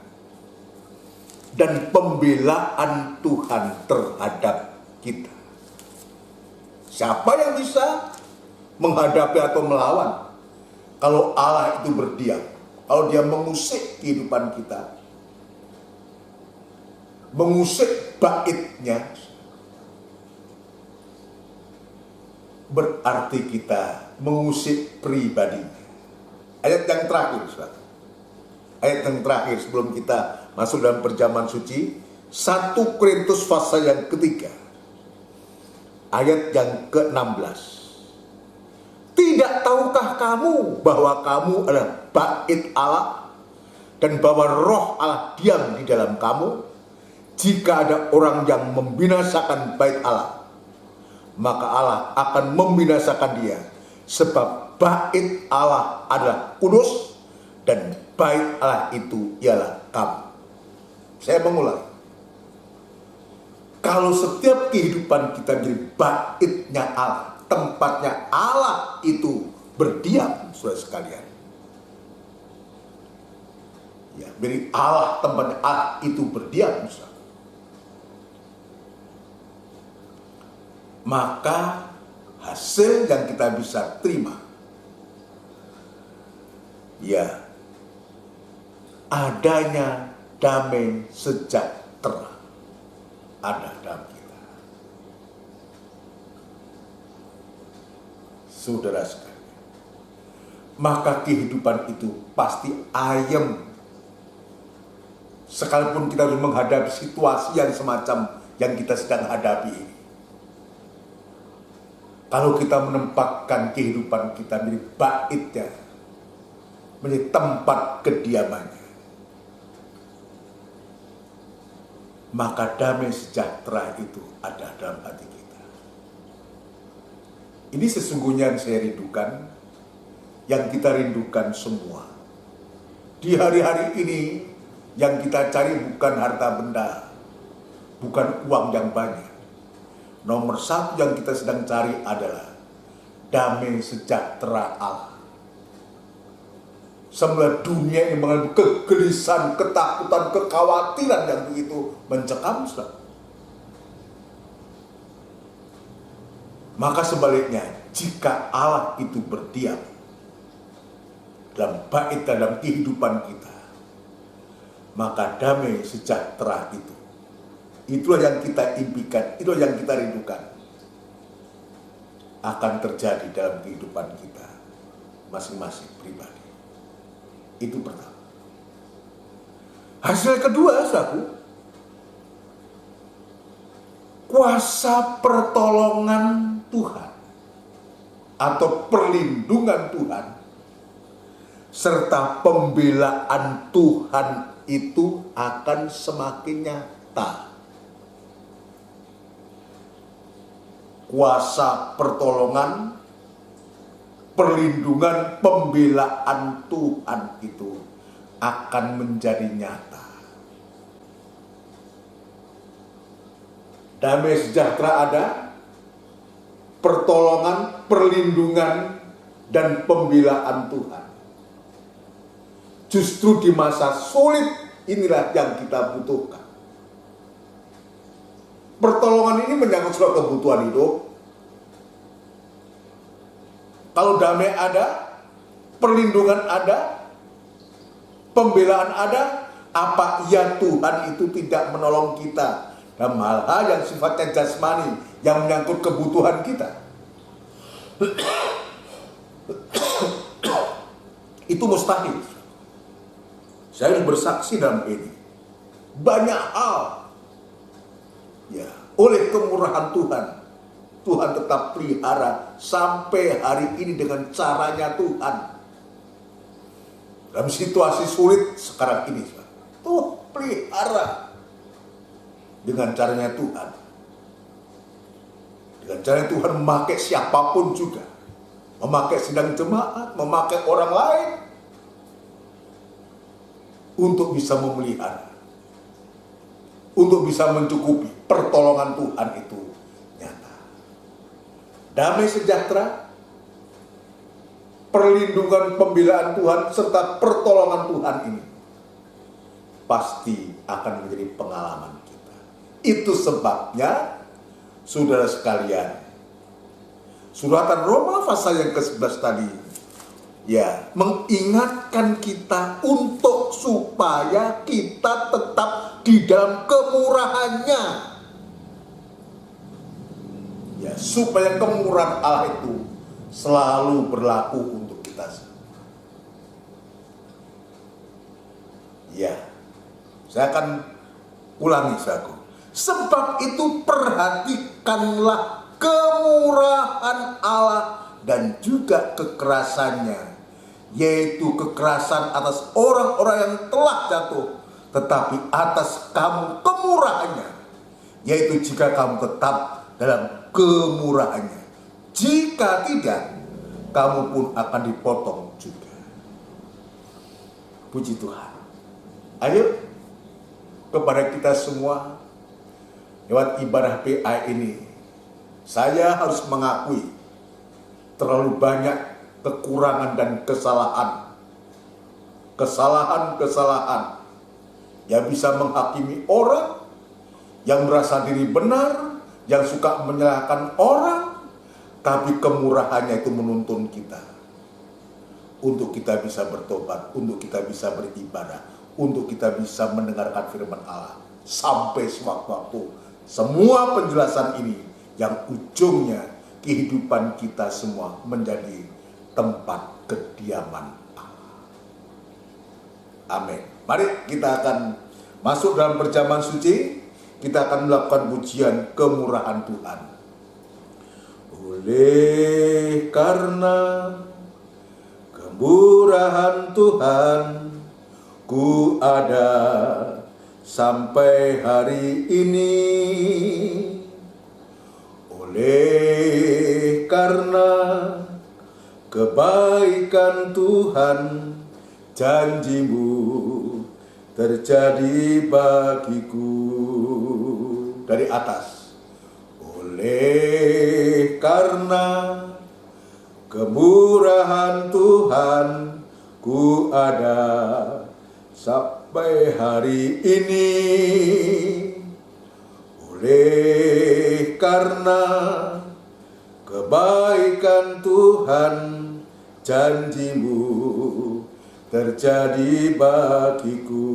dan pembelaan Tuhan terhadap kita. Siapa yang bisa menghadapi atau melawan kalau Allah itu berdiam? Kalau dia mengusik kehidupan kita, mengusik baitnya, berarti kita mengusik pribadinya. Ayat yang terakhir, saudara. Ayat yang terakhir sebelum kita masuk dalam perjamuan suci, 1 Korintus pasal yang ketiga, ayat yang ke-16. Tidak tahukah kamu bahwa kamu adalah bait Allah dan bahwa roh Allah diam di dalam kamu? Jika ada orang yang membinasakan bait Allah, maka Allah akan membinasakan dia, sebab bait Allah adalah kudus dan bait Allah itu ialah kamu. Saya mengulang. Kalau setiap kehidupan kita menjadi baitnya Allah, tempatnya Allah itu berdiam, saudara sekalian. Ya, beri Allah, tempatnya Allah itu berdiam, saudara. Maka hasil yang kita bisa terima, ya, adanya damai sejahtera ada dalam kita. Saudara sekalian, maka kehidupan itu pasti ayem. Sekalipun kita harus menghadapi situasi yang semacam yang kita sedang hadapi ini. Kalau kita menempatkan kehidupan kita menjadi baitnya, menjadi tempat kediamannya, maka damai sejahtera itu ada dalam hati kita. Ini sesungguhnya yang saya rindukan, yang kita rindukan semua. Di hari-hari ini yang kita cari bukan harta benda, bukan uang yang banyak. Nomor satu yang kita sedang cari adalah damai sejahtera Allah. Semula dunia ini mengalami kegelisahan, ketakutan, kekhawatiran yang begitu mencekam, saudara. Maka sebaliknya, jika Allah itu berdiam dalam bait dalam kehidupan kita, maka damai sejahtera itulah yang kita impikan, itulah yang kita rindukan, akan terjadi dalam kehidupan kita masing-masing pribadi. Itu pertama. Hasil kedua, saudaraku, kuasa pertolongan Tuhan atau perlindungan Tuhan serta pembelaan Tuhan itu akan semakin nyata. Kuasa pertolongan, perlindungan, pembelaan Tuhan itu akan menjadi nyata. Damai sejahtera ada, pertolongan, perlindungan, dan pembelaan Tuhan. Justru di masa sulit inilah yang kita butuhkan. Pertolongan ini menyangkut suatu kebutuhan hidup. Kalau damai ada, perlindungan ada, pembelaan ada, apa iya Tuhan itu tidak menolong kita dalam hal-hal yang sifatnya jasmani, yang menyangkut kebutuhan kita? Itu mustahil. Saya bersaksi dalam ini. Banyak hal, ya, oleh kemurahan Tuhan, Tuhan tetap pelihara sampai hari ini dengan caranya Tuhan. Dalam situasi sulit sekarang ini, tuh pelihara dengan caranya Tuhan. Dengan caranya Tuhan memakai siapapun juga, memakai sidang jemaat, memakai orang lain untuk bisa memelihara, untuk bisa mencukupi. Pertolongan Tuhan itu nyata. Damai sejahtera, perlindungan, pembelaan Tuhan, serta pertolongan Tuhan ini pasti akan menjadi pengalaman kita. Itu sebabnya, saudara sekalian, suratan Roma pasal yang ke-11 tadi, ya, mengingatkan kita untuk supaya kita tetap di dalam kemurahannya. Ya, supaya kemurahan Allah itu selalu berlaku untuk kita. Ya, saya akan ulangi, saudaraku. Sebab itu perhatikanlah kemurahan Allah dan juga kekerasannya, yaitu kekerasan atas orang-orang yang telah jatuh, tetapi atas kamu kemurahannya, yaitu jika kamu tetap dalam kemurahannya. Jika tidak, kamu pun akan dipotong juga. Puji Tuhan. Ayo, kepada kita semua, lewat ibadah PA ini, saya harus mengakui terlalu banyak kekurangan dan kesalahan. Kesalahan-kesalahan yang bisa menghakimi orang, yang merasa diri benar, yang suka menyalahkan orang, tapi kemurahannya itu menuntun kita untuk kita bisa bertobat, untuk kita bisa beribadah, untuk kita bisa mendengarkan firman Allah. Sampai sewaktu-waktu semua penjelasan ini yang ujungnya kehidupan kita semua menjadi tempat kediaman Allah. Amin. Mari kita akan masuk dalam perjamuan suci. Kita akan melakukan pujian kemurahan Tuhan. Oleh karena kemurahan Tuhan, ku ada sampai hari ini. Oleh karena kebaikan Tuhan, janjimu terjadi bagiku. Dari atas. Oleh karena kemurahan Tuhan, ku ada sampai hari ini. Oleh karena kebaikan Tuhan, janji-Mu terjadi bagiku.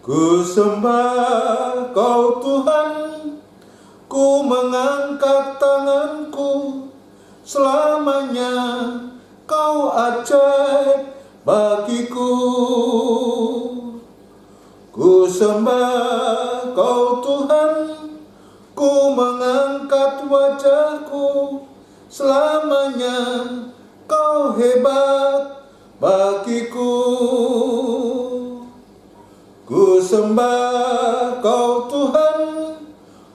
Ku sembah Kau Tuhan, ku mengangkat tanganku, selamanya Kau ajaib bagiku. Ku sembah Kau Tuhan, ku mengangkat wajahku, selamanya Kau hebat bagiku. Ku sembah Kau Tuhan,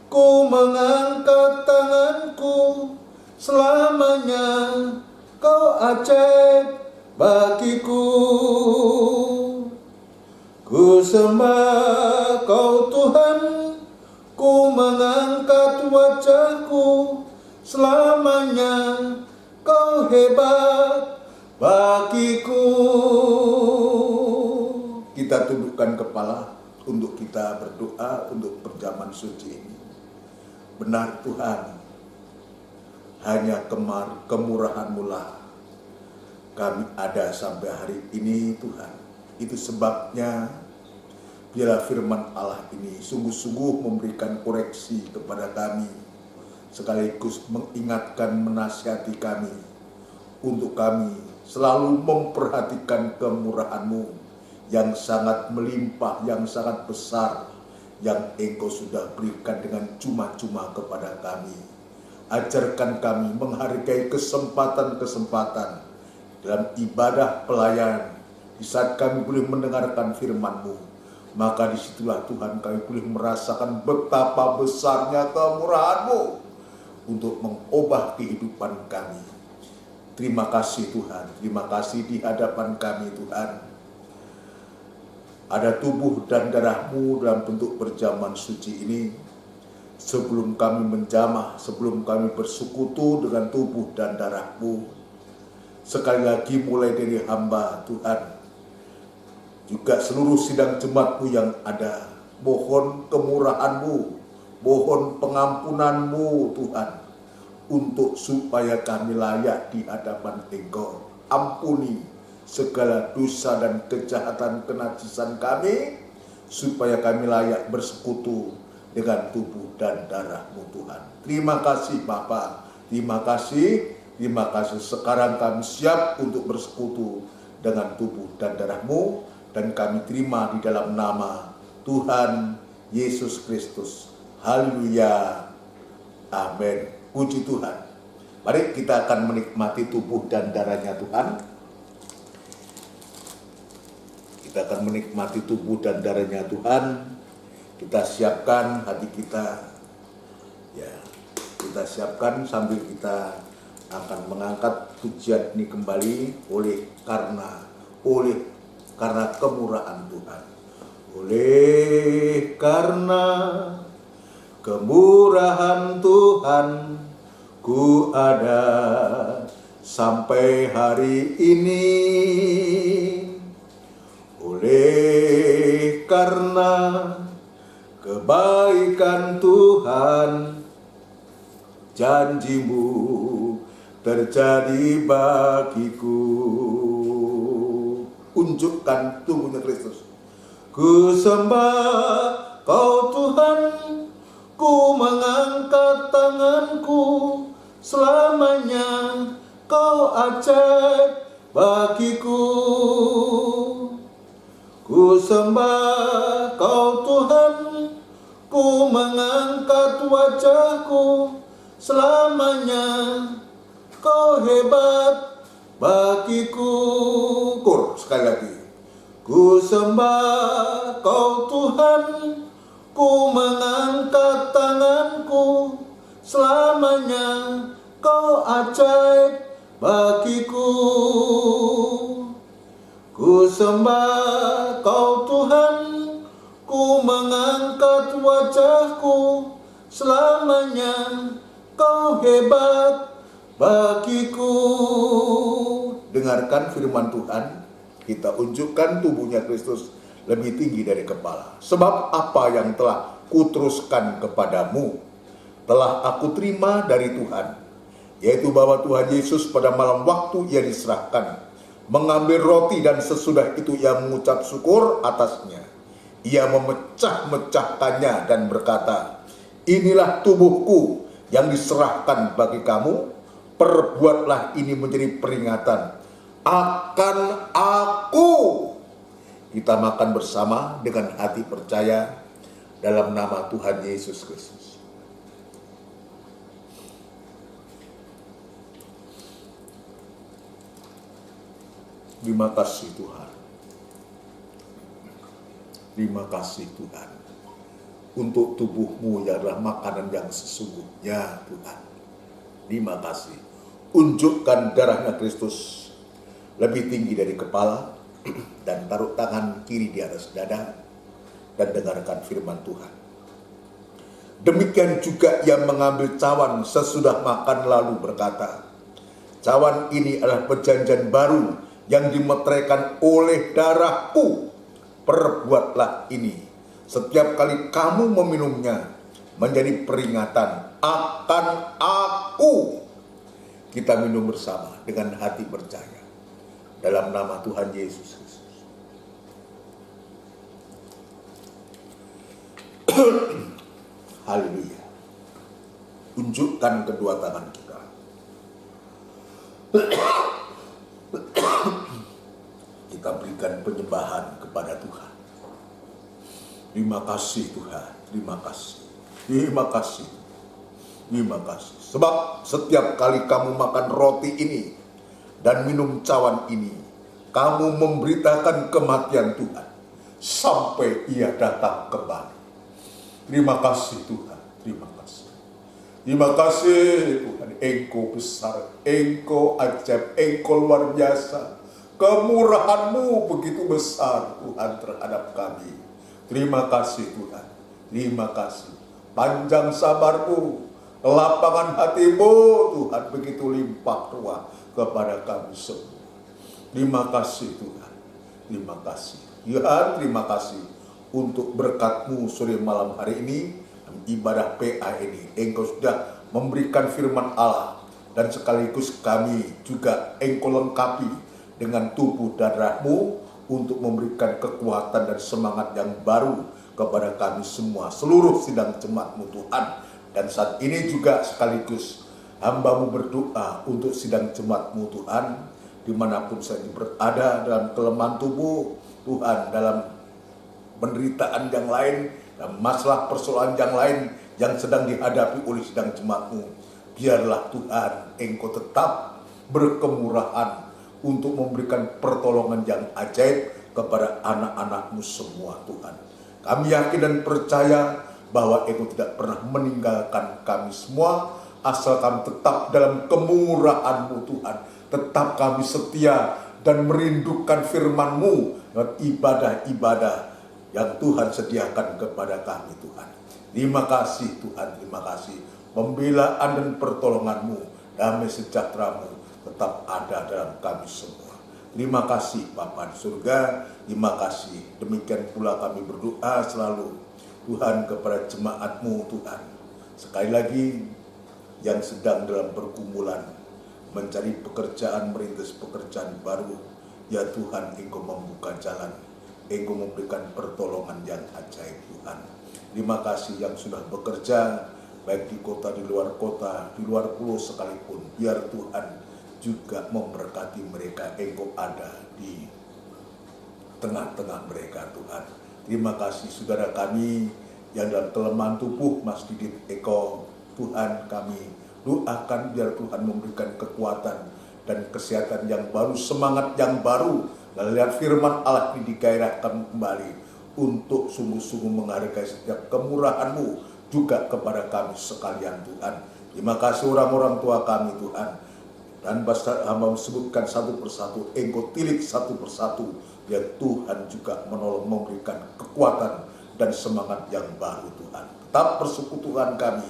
ku mengangkat tanganku, selamanya Kau ajaib bagiku. Ku sembah Kau Tuhan, ku mengangkat wajahku, selamanya Kau hebat bagiku. Kita tundukkan kepala untuk kita berdoa untuk perjamuan suci ini. Benar Tuhan, hanya kemurahan-Mu lah kami ada sampai hari ini Tuhan. Itu sebabnya biarlah firman Allah ini sungguh-sungguh memberikan koreksi kepada kami, sekaligus mengingatkan, menasihati kami, untuk kami selalu memperhatikan kemurahan-Mu yang sangat melimpah, yang sangat besar, yang Engkau sudah berikan dengan cuma-cuma kepada kami. Ajarkan kami menghargai kesempatan-kesempatan dalam ibadah pelayanan. Di saat kami boleh mendengarkan firman-Mu, maka disitulah Tuhan kami boleh merasakan betapa besarnya kemurahan-Mu untuk mengubah kehidupan kami. Terima kasih Tuhan, terima kasih di hadapan kami Tuhan. Ada tubuh dan darah-Mu dalam bentuk perjamuan suci ini. Sebelum kami menjamah, sebelum kami bersekutu dengan tubuh dan darah-Mu, sekali lagi mulai dari hamba Tuhan, juga seluruh sidang jemaat-Mu yang ada, mohon kemurahan-Mu, mohon pengampunan-Mu Tuhan, untuk supaya kami layak di hadapan Engkau. Ampuni segala dosa dan kejahatan kenajisan kami, supaya kami layak bersekutu dengan tubuh dan darah-Mu Tuhan. Terima kasih Bapa, terima kasih. Sekarang kami siap untuk bersekutu dengan tubuh dan darah-Mu, dan kami terima di dalam nama Tuhan Yesus Kristus. Haleluya, amin. Puji Tuhan. Mari kita akan menikmati tubuh dan darahnya Tuhan. Kita akan menikmati tubuh dan darahnya Tuhan. Kita siapkan hati kita, ya, kita siapkan sambil kita akan mengangkat pujian ini kembali oleh karena kemurahan Tuhan. Oleh karena kemurahan Tuhan, ku ada sampai hari ini. Oleh karena kebaikan Tuhan, janji-Mu terjadi bagiku. Unjukkan tubuhnya Kristus. Ku sembah Kau Tuhan, ku mengangkat tanganku, selamanya Kau ajaib bagiku. Ku sembah Kau Tuhan, ku mengangkat wajahku, selamanya Kau hebat bagiku. Sekali lagi. Ku sembah Kau Tuhan, ku mengangkat tanganku, selamanya Kau ajaib bagiku. Ku sembah Kau Tuhan, ku mengangkat wajahku, selamanya Kau hebat bagiku. dengarkan firman Tuhan, kita unjukkan tubuhnya Kristus lebih tinggi dari kepala. Sebab apa yang telah kuteruskan kepadamu, telah aku terima dari Tuhan, yaitu bahwa Tuhan Yesus pada malam waktu ia diserahkan, mengambil roti dan sesudah itu ia mengucap syukur atasnya. Ia memecah-mecahkannya dan berkata, inilah tubuhku yang diserahkan bagi kamu, perbuatlah ini menjadi peringatan akan aku. Kita makan bersama dengan hati percaya dalam nama Tuhan Yesus Kristus. Terima kasih Tuhan. Terima kasih Tuhan. Untuk tubuhmu yang adalah makanan yang sesungguhnya Tuhan. Terima kasih. Unjukkan darahnya Kristus lebih tinggi dari kepala, dan taruh tangan kiri di atas dada, dan dengarkan firman Tuhan. Demikian juga ia mengambil cawan sesudah makan lalu berkata, cawan ini adalah perjanjian baru yang dimeteraikan oleh darahku. Perbuatlah ini setiap kali kamu meminumnya menjadi peringatan akan aku. Kita minum bersama dengan hati percaya dalam nama Tuhan Yesus Kristus. Haleluya. Unjukkan kedua tangan kita. Kita berikan penyembahan kepada Tuhan. Terima kasih Tuhan. Terima kasih. Terima kasih. Terima kasih. Sebab setiap kali kamu makan roti ini dan minum cawan ini, kamu memberitakan kematian Tuhan sampai ia datang kembali. Terima kasih Tuhan. Terima kasih. Terima kasih Tuhan. Engkau besar, Engkau ajaib, Engkau luar biasa. Kemurahan-Mu begitu besar Tuhan terhadap kami. Terima kasih Tuhan. Terima kasih. Panjang sabar-Mu, kelapangan hati-Mu Tuhan begitu limpah ruah kepada kami semua. Terima kasih Tuhan. Terima kasih. Tuhan, terima kasih untuk berkat-Mu sore malam hari ini, ibadah PA ini. Engkau sudah memberikan firman Allah, dan sekaligus kami juga Engkau lengkapi dengan tubuh darah-Mu untuk memberikan kekuatan dan semangat yang baru kepada kami semua, seluruh sidang jemaat-Mu Tuhan. Dan saat ini juga sekaligus hamba-Mu berdoa untuk sidang jemaat-Mu Tuhan, dimanapun saya berada dalam kelemahan tubuh Tuhan, dalam penderitaan yang lain, dan masalah persoalan yang lain yang sedang dihadapi oleh sidang jemaat-Mu. Biarlah Tuhan Engkau tetap berkemurahan untuk memberikan pertolongan yang ajaib kepada anak-anak-Mu semua Tuhan. Kami yakin dan percaya bahwa Engkau tidak pernah meninggalkan kami semua, asal kami tetap dalam kemurahan-Mu Tuhan. Tetap kami setia dan merindukan firman-Mu dan ibadah-ibadah yang Tuhan sediakan kepada kami Tuhan. Terima kasih Tuhan, terima kasih. Pembelaan dan pertolongan-Mu, damai sejahtera-Mu tetap ada dalam kami semua. Terima kasih Bapa di surga, terima kasih. Demikian pula kami berdoa selalu Tuhan kepada jemaat-Mu Tuhan. Sekali lagi yang sedang dalam pergumulan mencari pekerjaan, merintis pekerjaan baru, ya Tuhan Engkau membuka jalan, Engkau memberikan pertolongan yang ajaib Tuhan. Terima kasih yang sudah bekerja baik di kota, di luar kota, di luar pulau sekalipun. Biar Tuhan juga memberkati mereka. Engkau ada di tengah-tengah mereka Tuhan. Terima kasih saudara kami yang dalam kelemahan tubuh, Mas Didit Eko Tuhan, kami doakan biar Tuhan memberikan kekuatan dan kesehatan yang baru, semangat yang baru, dan lihat firman Allah ini digairahkan kembali untuk sungguh-sungguh menghargai setiap kemurahan-Mu juga kepada kami sekalian Tuhan. Terima kasih orang-orang tua kami Tuhan. Dan hamba sebutkan satu persatu, Engkau tilik satu persatu, ya Tuhan juga menolong, memberikan kekuatan dan semangat yang baru Tuhan. Tetap persekutuan kami,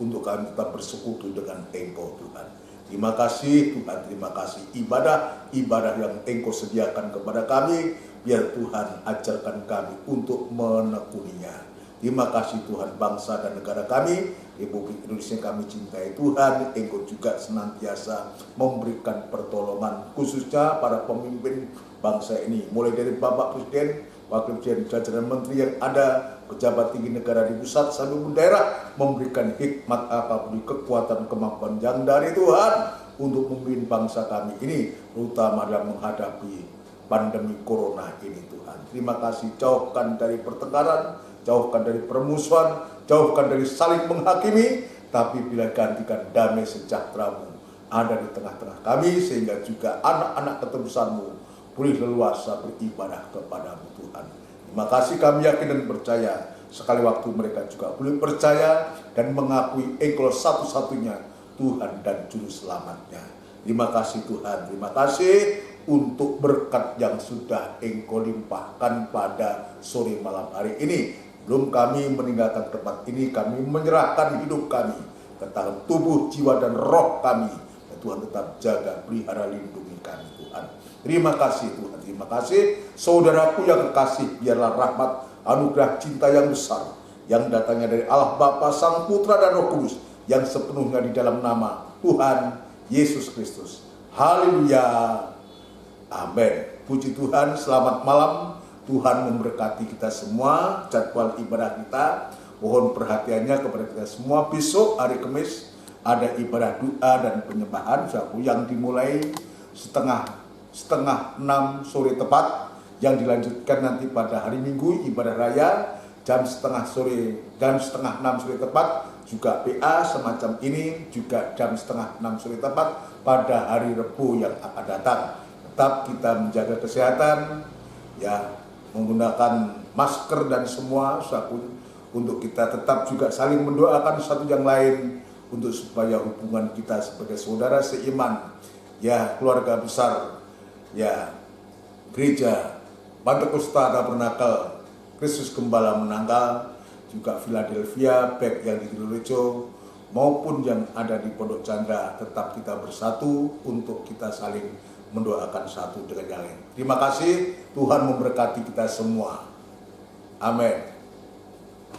untuk kami tetap bersekutu dengan Engkau Tuhan. Terima kasih Tuhan, terima kasih ibadah yang Engkau sediakan kepada kami, biar Tuhan ajarkan kami untuk menekuninya. Terima kasih Tuhan, bangsa dan negara kami, Republik Indonesia yang kami cintai Tuhan, Engkau juga senantiasa memberikan pertolongan, khususnya para pemimpin bangsa ini, mulai dari Bapak Presiden, Wakil Presiden, jajaran menteri yang ada, pejabat tinggi negara di pusat sampai pun daerah, memberikan hikmat apapun, kekuatan, kemampuan yang dari Tuhan untuk memimpin bangsa kami ini, terutama dalam menghadapi pandemi corona ini Tuhan. Terima kasih, jauhkan dari pertengkaran, jauhkan dari permusuhan, jauhkan dari saling menghakimi, tapi bila gantikan damai sejahtera-Mu ada di tengah-tengah kami, sehingga juga anak-anak keterusan-Mu boleh leluasa beribadah kepadamu Tuhan. Terima kasih, kami yakin dan percaya sekali waktu mereka juga boleh percaya dan mengakui Engkau satu-satunya Tuhan dan Juru Selamatnya. Terima kasih Tuhan, terima kasih untuk berkat yang sudah Engkau limpahkan pada sore malam hari ini. Belum kami meninggalkan tempat ini, kami menyerahkan hidup kami ke dalam tubuh, jiwa, dan roh kami. Dan Tuhan tetap jaga, pelihara, lindungi kami Tuhan. Terima kasih Tuhan, terima kasih. Saudaraku yang kekasih, biarlah rahmat, anugerah, cinta yang besar yang datangnya dari Allah Bapa, Sang Putra, dan Roh Kudus yang sepenuhnya di dalam nama Tuhan Yesus Kristus. Haleluya. Amin. Puji Tuhan, selamat malam. Tuhan memberkati kita semua. Jadwal ibadah kita, mohon perhatiannya kepada kita semua. Besok hari Kamis ada ibadah doa dan penyembahan yang dimulai setengah 6 sore tepat, yang dilanjutkan nanti pada hari Minggu ibadah raya jam setengah 6 sore tepat, juga PA semacam ini juga jam setengah 6 sore tepat pada hari Rabu yang akan datang. Tetap kita menjaga kesehatan, ya, menggunakan masker dan semua untuk kita tetap juga saling mendoakan satu yang lain untuk supaya hubungan kita sebagai saudara seiman, ya, keluarga besar, ya, gereja Pantekosta Tabernakel Kristus Gembala Menanggal, juga Philadelphia, baik yang di Tirurejo maupun yang ada di Pondok Chandra, tetap kita bersatu untuk kita saling mendoakan satu dengan yang lain. Terima kasih, Tuhan memberkati kita semua. Amin.